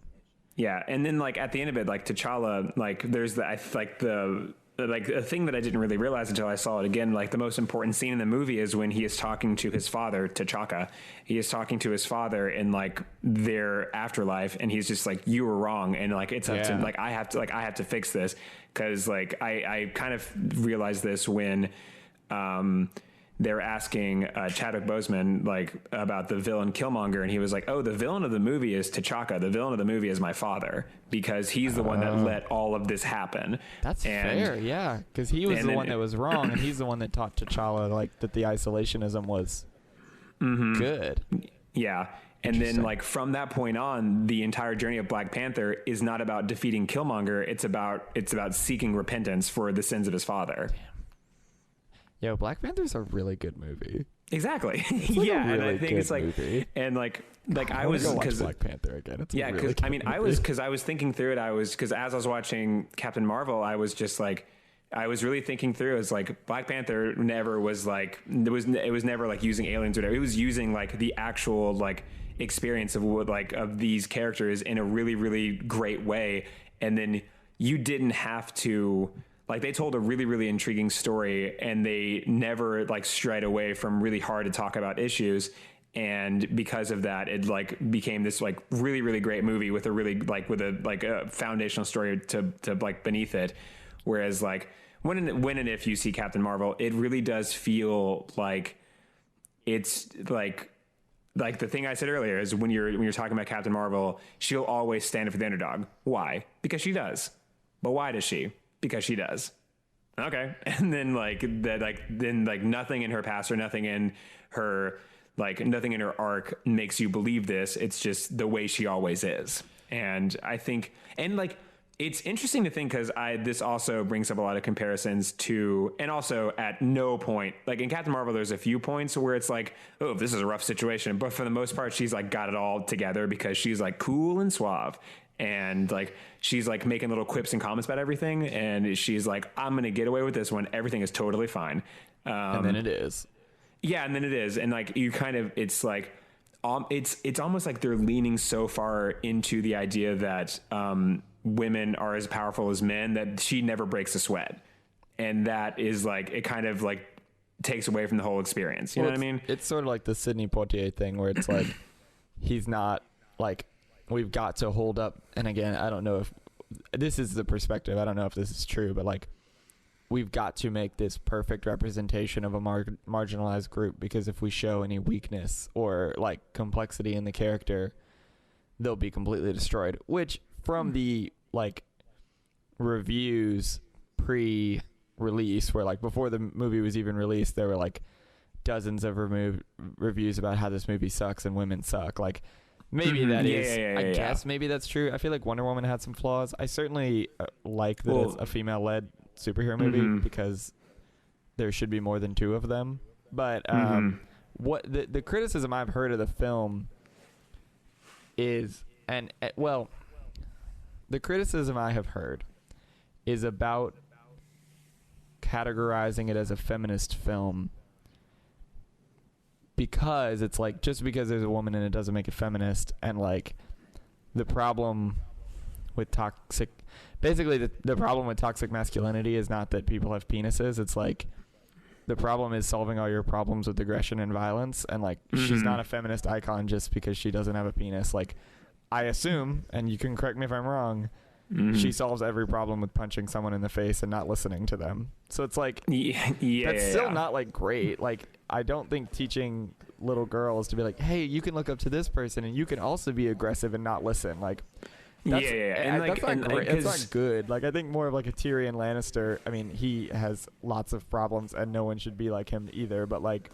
Yeah. And then like at the end of it, like T'Challa, like there's a thing that I didn't really realize until I saw it again. Like the most important scene in the movie is when he is talking to his father, T'Chaka. He is talking to his father in like their afterlife, and he's just like, you were wrong, and like it's up to like I have to fix this, because like I kind of realized this when they're asking Chadwick Boseman like about the villain Killmonger, and he was like, "Oh, the villain of the movie is T'Chaka. The villain of the movie is my father because he's the one that let all of this happen." That's fair, yeah, because he was the one that was wrong, and he's the one that taught T'Challa like that the isolationism was good. Yeah. And then, like, from that point on, the entire journey of Black Panther is not about defeating Killmonger. It's about seeking repentance for the sins of his father. Yo, Black Panther's a really good movie. Exactly. Like yeah, really and I think it's like, movie. and like I was watch Black Panther again. It's yeah, because I mean, I was thinking through it. Because as I was watching Captain Marvel, I was just like, I was really thinking through. It's like Black Panther never was like it was never like using aliens or whatever. It was using like the actual like experience of what like of these characters in a really, really great way, and then you didn't have to. Like they told a really, really intriguing story, and they never like strayed away from really hard to talk about issues. And because of that, it like became this like really, really great movie with a really like with a foundational story to like beneath it. Whereas like when and if you see Captain Marvel, it really does feel like it's like the thing I said earlier is when you're talking about Captain Marvel, she'll always stand up for the underdog. Why? Because she does. But why does she? Because she does. Okay. And then nothing in her past or nothing in her arc makes you believe this. It's just the way she always is. And I think, and like, it's interesting to think because this also brings up a lot of comparisons to, and also at no point, like in Captain Marvel, there's a few points where it's like, oh, this is a rough situation. But for the most part, she's like got it all together because she's like cool and suave. And like she's like making little quips and comments about everything, and she's like, "I'm gonna get away with this when everything is totally fine." And then it is, yeah, and then it is, and like you kind of, it's like, it's almost like they're leaning so far into the idea that women are as powerful as men that she never breaks a sweat, and that is like it kind of like takes away from the whole experience. You know what I mean? It's sort of like the Sidney Poitier thing where it's like he's not like. We've got to hold up, and again, I don't know if this is the perspective. I don't know if this is true, but like, we've got to make this perfect representation of a marginalized group because if we show any weakness or like complexity in the character, they'll be completely destroyed. Which, from the like reviews pre-release, where like before the movie was even released, there were like dozens of reviews about how this movie sucks and women suck. Like. Maybe that is. I guess maybe that's true. I feel like Wonder Woman had some flaws. I certainly like that it's a female-led superhero movie because there should be more than two of them. But what the criticism I've heard of the film is, the criticism I have heard is about categorizing it as a feminist film. Because it's like, just because there's a woman in it doesn't make it feminist. And like the problem with toxic masculinity is not that people have penises. It's like the problem is solving all your problems with aggression and violence. And like, she's not a feminist icon just because she doesn't have a penis. Like, I assume, and you can correct me if I'm wrong, she solves every problem with punching someone in the face and not listening to them. So it's like, that's still not like great. Like, I don't think teaching little girls to be like, hey, you can look up to this person and you can also be aggressive and not listen. Like, that's, and like, that's not great. It's not good. Like, I think more of like a Tyrion Lannister. I mean, he has lots of problems and no one should be like him either. But like,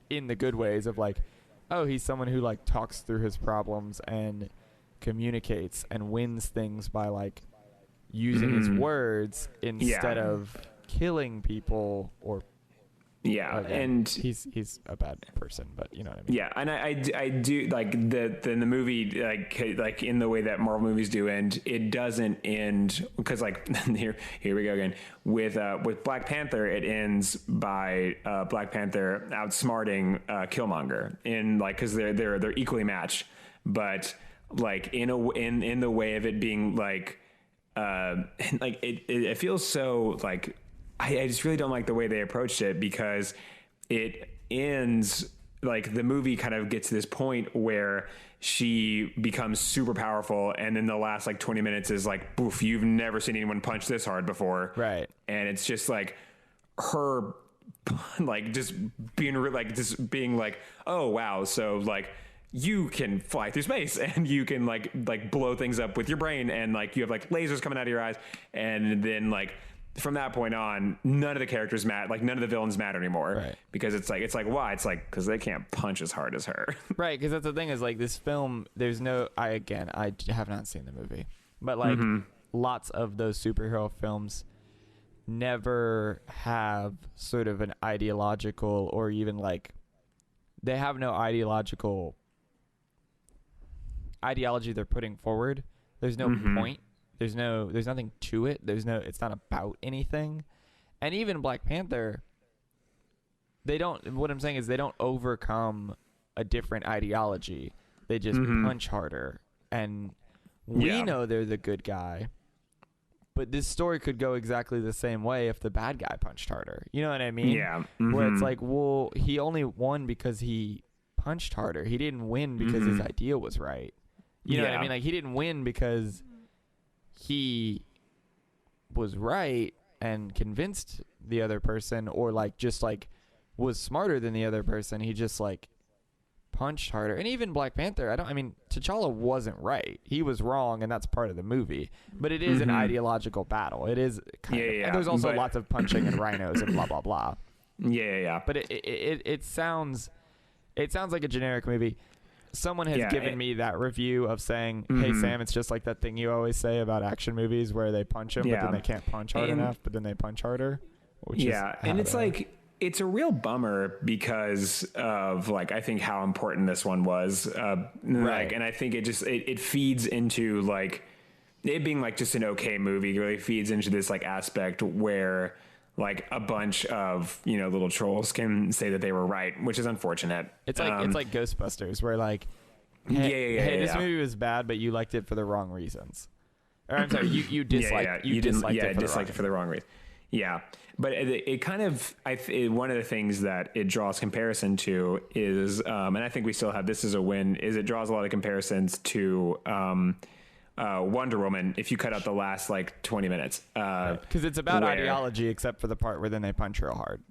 in the good ways of like, oh, he's someone who like talks through his problems and communicates and wins things by like using his words instead of killing people or and he's a bad person, but you know what I mean. Yeah, and I do like the in the movie like in the way that Marvel movies do end, it doesn't end because like here we go again with Black Panther. It ends by Black Panther outsmarting Killmonger in like because they're equally matched, but like in the way of it being like it feels so like. I just really don't like the way they approached it because it ends like the movie kind of gets to this point where she becomes super powerful. And then the last like 20 minutes is like, boof, you've never seen anyone punch this hard before. Right. And it's just like her like just being like, oh wow, so like you can fly through space and you can like blow things up with your brain, and like you have like lasers coming out of your eyes, and then like from that point on, none of the characters matter. Like none of the villains matter anymore, right? Because it's like why? It's like because they can't punch as hard as her, right? Because that's the thing is like this film. There's no. I have not seen the movie, but like lots of those superhero films never have sort of an ideological, or even like they have no ideology they're putting forward. There's no point. There's nothing to it. It's not about anything. And even Black Panther, what I'm saying is they don't overcome a different ideology. They just punch harder. And we know they're the good guy. But this story could go exactly the same way if the bad guy punched harder. You know what I mean? Yeah. Where it's like, well, he only won because he punched harder. He didn't win because his idea was right. You know what I mean? Like, he didn't win because he was right and convinced the other person, or like just like was smarter than the other person. He just like punched harder. And even Black Panther, T'Challa wasn't right. He was wrong, and that's part of the movie. But it is an ideological battle. It is kind of, and there's also lots of punching and rhinos and blah blah blah. Yeah. But it sounds like a generic movie. Someone has given me that review of saying, hey, Sam, it's just like that thing you always say about action movies where they punch him, but then they can't punch hard enough, but then they punch harder. And it's like, it's a real bummer because of like, I think how important this one was. Right. Like, and I think it feeds into like, it being like just an okay movie, it really feeds into this like aspect where like a bunch of, little trolls can say that they were right, which is unfortunate. It's like Ghostbusters, where like, hey, this movie was bad, but you liked it for the wrong reasons. Or I'm sorry, you disliked it for the wrong reason. Yeah, but it kind of one of the things that it draws comparison to is, and I think we still have this as a win, is it draws a lot of comparisons to Wonder Woman if you cut out the last like 20 minutes. Because it's about ideology, except for the part where then they punch real hard.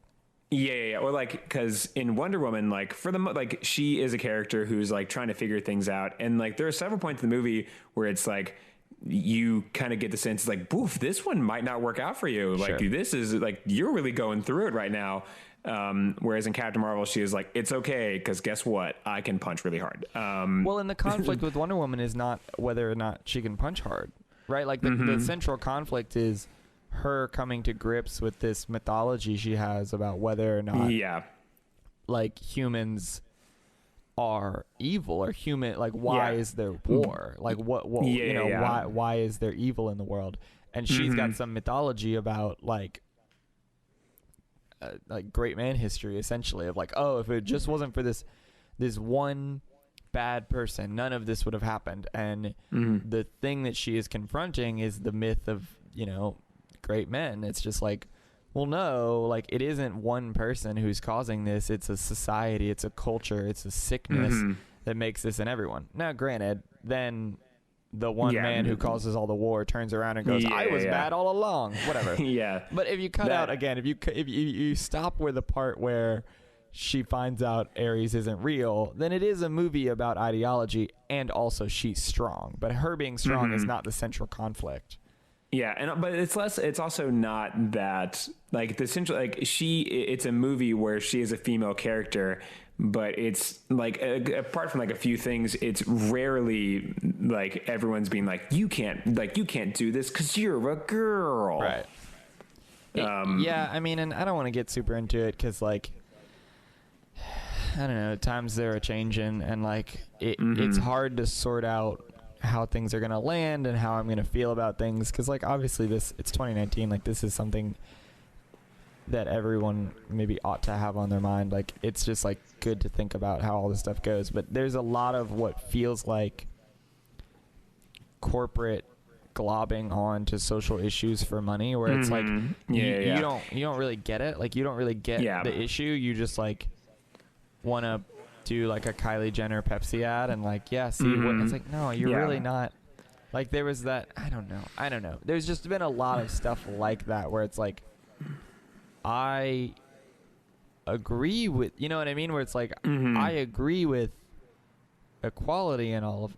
Yeah. Or like, because in Wonder Woman, like like she is a character who's like trying to figure things out, and like there are several points in the movie where it's like you kind of get the sense like, boof, this one might not work out for you. Like this is like you're really going through it right now. Whereas in Captain Marvel, she is like, it's okay, because guess what? I can punch really hard. Well, and the conflict with Wonder Woman is not whether or not she can punch hard, right? Like the central conflict is her coming to grips with this mythology she has about whether or not like humans are evil or human. Like, why is there war? Like, why is there evil in the world? And she's got some mythology about like great man history, essentially, of like, oh, if it just wasn't for this one bad person, none of this would have happened. And the thing that she is confronting is the myth of great men. It's just like, well, no, like it isn't one person who's causing this. It's a society, it's a culture, it's a sickness that makes this in everyone. Now granted, then the one man who causes all the war turns around and goes, I was bad all along, whatever. But if you cut out again, if you stop where the part where she finds out Ares isn't real, then it is a movie about ideology, and also she's strong, but her being strong is not the central conflict. But it's also not that like the central, like it's a movie where she is a female character, but it's like apart from like a few things, it's rarely like everyone's being like, you can't do this because you're a girl, right? And I don't want to get super into it because like I don't know, times they're a changing, and like it's hard to sort out how things are going to land and how I'm going to feel about things, because like obviously it's 2019, like this is something that everyone maybe ought to have on their mind. Like it's just like good to think about how all this stuff goes, but there's a lot of what feels like corporate globbing on to social issues for money, where it's like you don't really get it, like you don't really get the issue, you just like want to do like a Kylie Jenner Pepsi ad and like what it's like, no, you're really not. Like there was that, I don't know, there's just been a lot of stuff like that where it's like I agree with, you know what I mean? Where it's like, I agree with equality and all of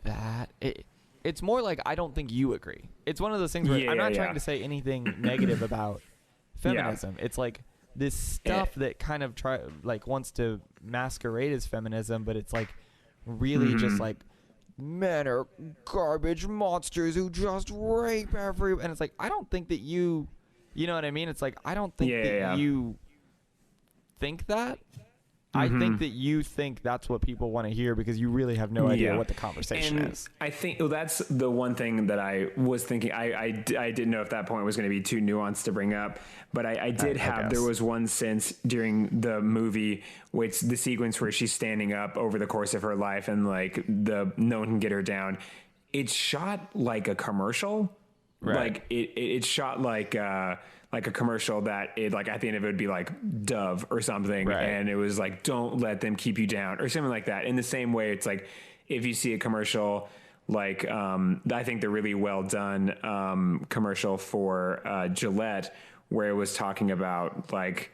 that. It's more like, I don't think you agree. It's one of those things where I'm not trying to say anything negative about feminism. It's like this stuff that kind of wants to masquerade as feminism, but it's like really just like, men are garbage monsters who just rape everyone. And it's like, I don't think that you know what I mean? It's like, I don't think that you think that. I think that you think that's what people want to hear because you really have no idea what the conversation is. I think that's the one thing that I was thinking. I didn't know if that point was going to be too nuanced to bring up, but I did have. There was one sense during the movie, which the sequence where she's standing up over the course of her life and like no one can get her down. It's shot like a commercial. Right. Like it's shot like a commercial that it like at the end of it would be like Dove or something. Right. And it was like, don't let them keep you down or something like that. In the same way, it's like if you see a commercial, like I think the really well done commercial for Gillette, where it was talking about like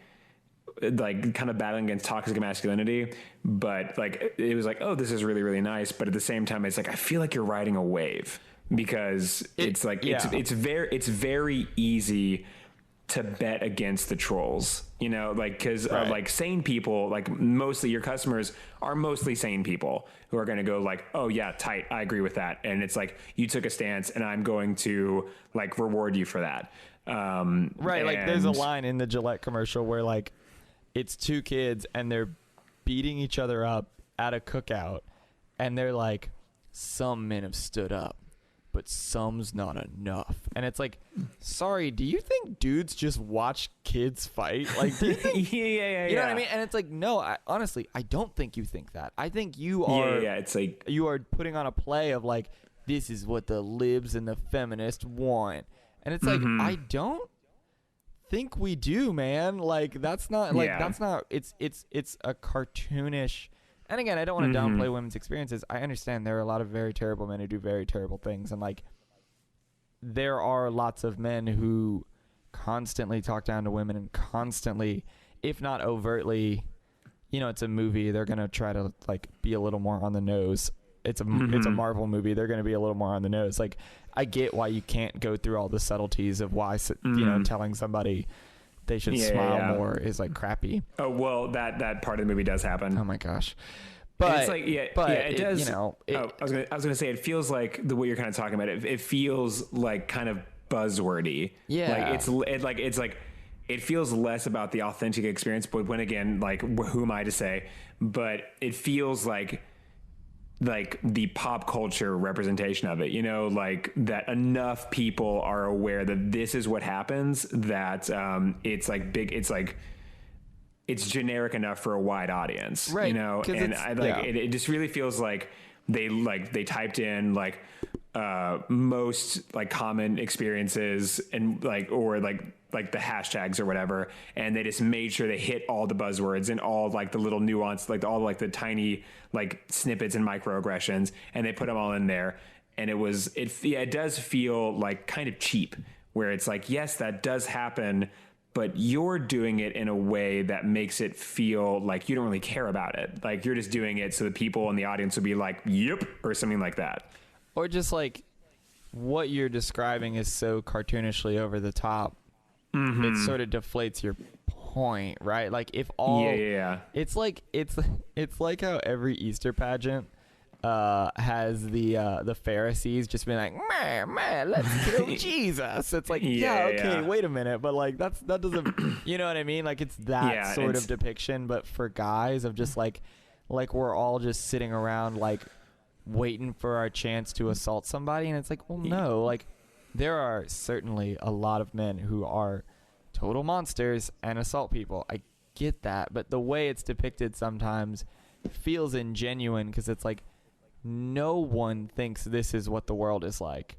kind of battling against toxic masculinity, but like it was like, oh, this is really, really nice. But at the same time, it's like, I feel like you're riding a wave because it's very easy to bet against the trolls, you know, like, cause like sane people, like mostly your customers are mostly sane people who are going to go like, oh yeah, tight. I agree with that. And it's like, you took a stance and I'm going to like reward you for that. Like there's a line in the Gillette commercial where like it's two kids and they're beating each other up at a cookout and they're like, some men have stood up, but some's not enough. And it's like, sorry, do you think dudes just watch kids fight? Like, do you think, you know what I mean? And it's like, no, honestly, I don't think you think that. I think you are, it's like, you are putting on a play of like, this is what the libs and the feminists want. And it's like, I don't think we do, man. Like, that's not, that's not, it's a cartoonish. And again, I don't want to downplay women's experiences. I understand there are a lot of very terrible men who do very terrible things. And, like, there are lots of men who constantly talk down to women and constantly, if not overtly, you know, it's a movie. They're going to try to, like, be a little more on the nose. It's a Marvel movie. They're going to be a little more on the nose. Like, I get why you can't go through all the subtleties of why, you know, telling somebody they should smile more is like crappy. Oh, well, that part of the movie does happen. Oh my gosh. But it's like, it does. You know, I was gonna say, it feels like the way you're kind of talking about it. It feels like kind of buzzwordy. Yeah. Like it feels less about the authentic experience. But when again, like, who am I to say? But it feels like the pop culture representation of it, you know, like that enough people are aware that this is what happens, that it's like big, it's like, it's generic enough for a wide audience, right? You know, and it just really feels like they typed in like most like common experiences and like, or like the hashtags or whatever. And they just made sure they hit all the buzzwords and all like the little nuance, like all like the tiny like snippets and microaggressions, and they put them all in there. And it does feel like kind of cheap, where it's like, yes, that does happen, but you're doing it in a way that makes it feel like you don't really care about it. Like you're just doing it so the people in the audience will be like, yep, or something like that. Or just like what you're describing is so cartoonishly over the top. It sort of deflates your point, right? Like if all, it's like how every Easter pageant has the Pharisees just being like, man, let's kill Jesus. It's like, okay, wait a minute, but like that doesn't, you know what I mean? Like it's that sort of depiction, but for guys of just like we're all just sitting around like waiting for our chance to assault somebody, and it's like, well, no, like there are certainly a lot of men who are total monsters and assault people. I get that, but the way it's depicted sometimes feels ingenuine because it's like no one thinks this is what the world is like.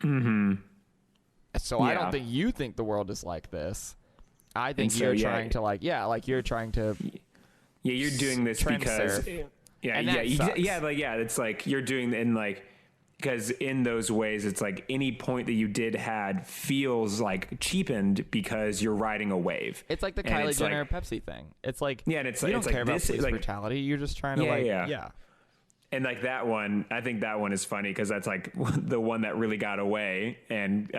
So I don't think you think the world is like this. I think you're trying to like, you're trying to. Yeah, you're doing this because. It's like you're doing, and like because in those ways, it's like any point that you did had feels like cheapened because you're riding a wave. It's like the Kylie Jenner Pepsi thing. It's like, yeah, and it's you don't like care about police brutality. You're just trying to yeah. And like that one, I think that one is funny because that's like the one that really got away, and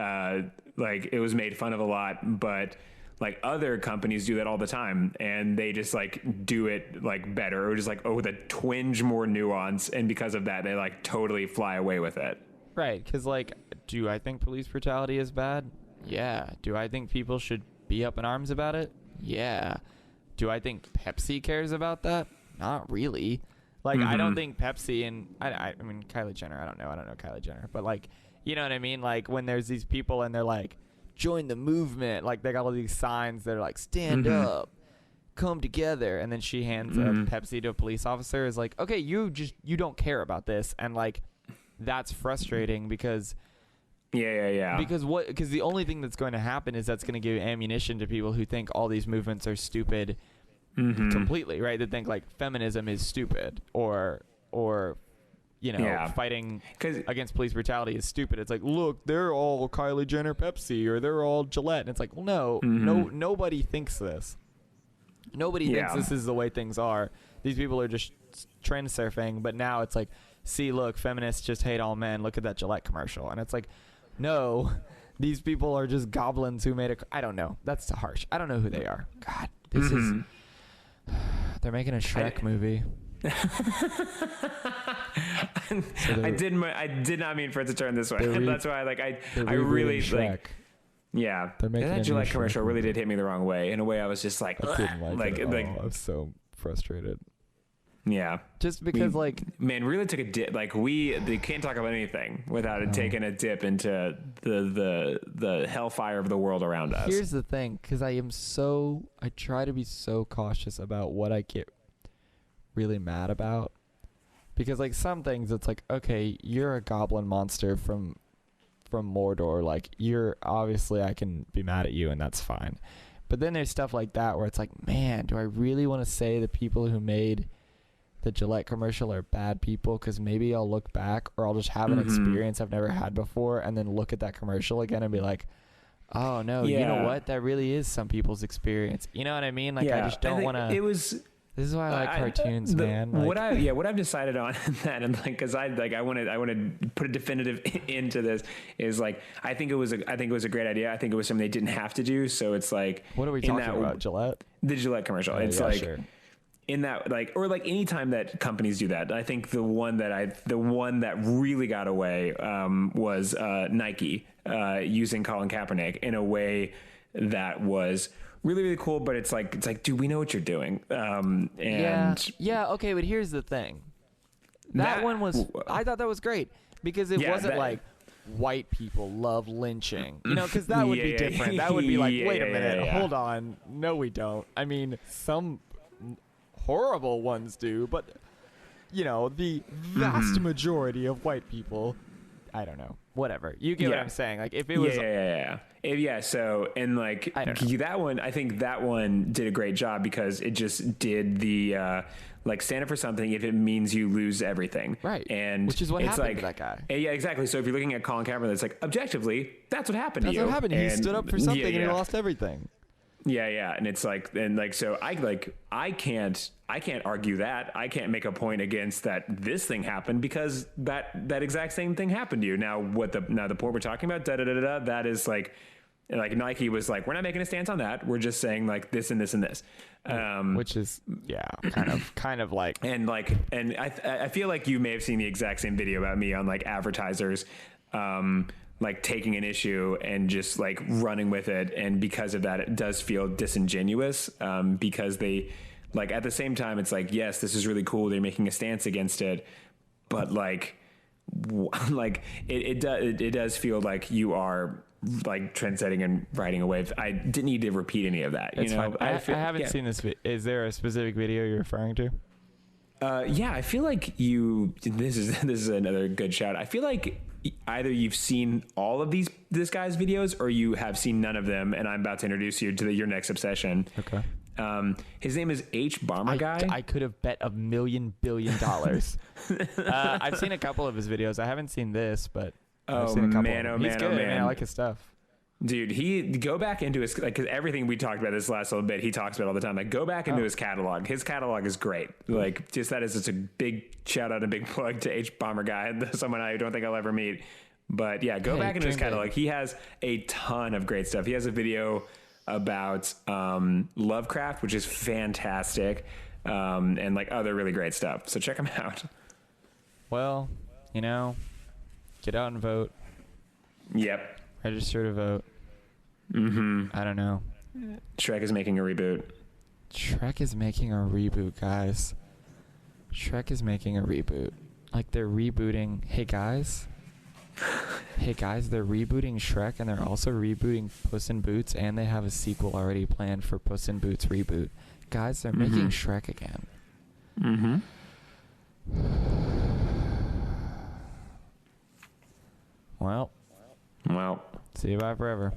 like it was made fun of a lot, but like other companies do that all the time, and they just like do it like better, or just like, with a twinge more nuance, and because of that, they like totally fly away with it. Right, because like, do I think police brutality is bad? Yeah. Do I think people should be up in arms about it? Yeah. Do I think Pepsi cares about that? Not really. Like, I don't think Pepsi and I mean Kylie Jenner. I don't know Kylie Jenner, but like, you know what I mean? Like when there's these people and they're like, join the movement. Like they got all these signs that are like, stand up, come together. And then she hands a Pepsi to a police officer. Is like, okay, you don't care about this. And like, that's frustrating because because the only thing that's going to happen is that's going to give ammunition to people who think all these movements are stupid completely, right? They think like feminism is stupid or you know, fighting against police brutality is stupid. It's like, look, they're all Kylie Jenner Pepsi, or they're all Gillette. And it's like, well, no, nobody thinks this. Nobody thinks this is the way things are. These people are just trend surfing. But now it's like, see, look, feminists just hate all men. Look at that Gillette commercial. And it's like, no, these people are just goblins who made I don't know. That's harsh. I don't know who they are. God, this is... They're making a Shrek movie. I did not mean for it to turn this way. That's why I really like. Yeah, that Gillette commercial really did hit me the wrong way. In a way, I was just like, I didn't like it. I'm so frustrated. Yeah, just because really took a dip. Like they can't talk about anything without it taking a dip into the hellfire of the world around us. Here's the thing, because I try to be so cautious about what I get really mad about, because like some things it's like, okay, you're a goblin monster from Mordor, like you're obviously, I can be mad at you and that's fine. But then there's stuff like that where it's like, man, do I really want to say the people who made the Gillette commercial are bad people? Because maybe I'll look back, or I'll just have an experience I've never had before and then look at that commercial again and be like, oh no, you know what, that really is some people's experience. You know what I mean? Like I just don't want to. This is why I like cartoons, man. Like, what I've decided on that, and like, because I want to put a definitive into this, is like, I think it was a great idea. I think it was something they didn't have to do. So it's like, what are we talking about? Gillette? The Gillette commercial. It's sure. In that, like, or like any time that companies do that, I think the one that really got away was Nike using Colin Kaepernick in a way that was really, really cool. But it's like, dude, we know what you're doing. Yeah. Okay, but here's the thing. That one was, I thought that was great because it wasn't like white people love lynching, you know, because that would be different. That would be like, wait a minute, hold on, no, we don't. I mean, some horrible ones do, but you know, the vast majority of white people, I don't know, whatever, you get what I'm saying. Like if it was so, and like that one, I think that one did a great job because it just did the like, stand up for something if it means you lose everything, right? And which is what happened to that guy. Yeah, exactly. So if you're looking at Colin Kaepernick, it's like, objectively, that's what happened to you. That's what happened. He stood up for something and he lost everything. Yeah, and it's like, and like, so I can't argue that. I can't make a point against that this thing happened because that exact same thing happened to you. Now the point we're talking about, that is like Nike was like, we're not making a stance on that. We're just saying like this and this and this. Which is kind of like, and I feel like you may have seen the exact same video about me on like advertisers like taking an issue and just like running with it, and because of that it does feel disingenuous, because they, like, at the same time it's like, yes, this is really cool, they're making a stance against it, but like it does feel like you are like trendsetting and riding a wave. I didn't need to repeat any of that. It's fine. I haven't seen this. Is there a specific video you're referring to? Yeah, I feel like this is another good shout. I feel like either you've seen all of this guy's videos or you have seen none of them, and I'm about to introduce you to your next obsession. Okay. His name is H Bomber Guy. I could have bet $1 million billion. I've seen a couple of his videos. I haven't seen this, but I've seen a couple. He's good, man. I like his stuff. Dude, go back into his, like, cause everything we talked about this last little bit, he talks about all the time. Like, go back into his catalog. His catalog is great. Like, just that is just a big shout out and big plug to H Bomber Guy, someone I don't think I'll ever meet. But yeah, go back into his catalog. He has a ton of great stuff. He has a video about Lovecraft, which is fantastic, and like other really great stuff. So check him out. Well, get out and vote. Yep. Register to vote. I don't know. Shrek is making a reboot. Shrek is making a reboot, guys. Shrek is making a reboot. Like, they're rebooting. Hey, guys, they're rebooting Shrek, and they're also rebooting Puss in Boots, and they have a sequel already planned for Puss in Boots reboot. Guys, they're making Shrek again. Well. See you bye forever.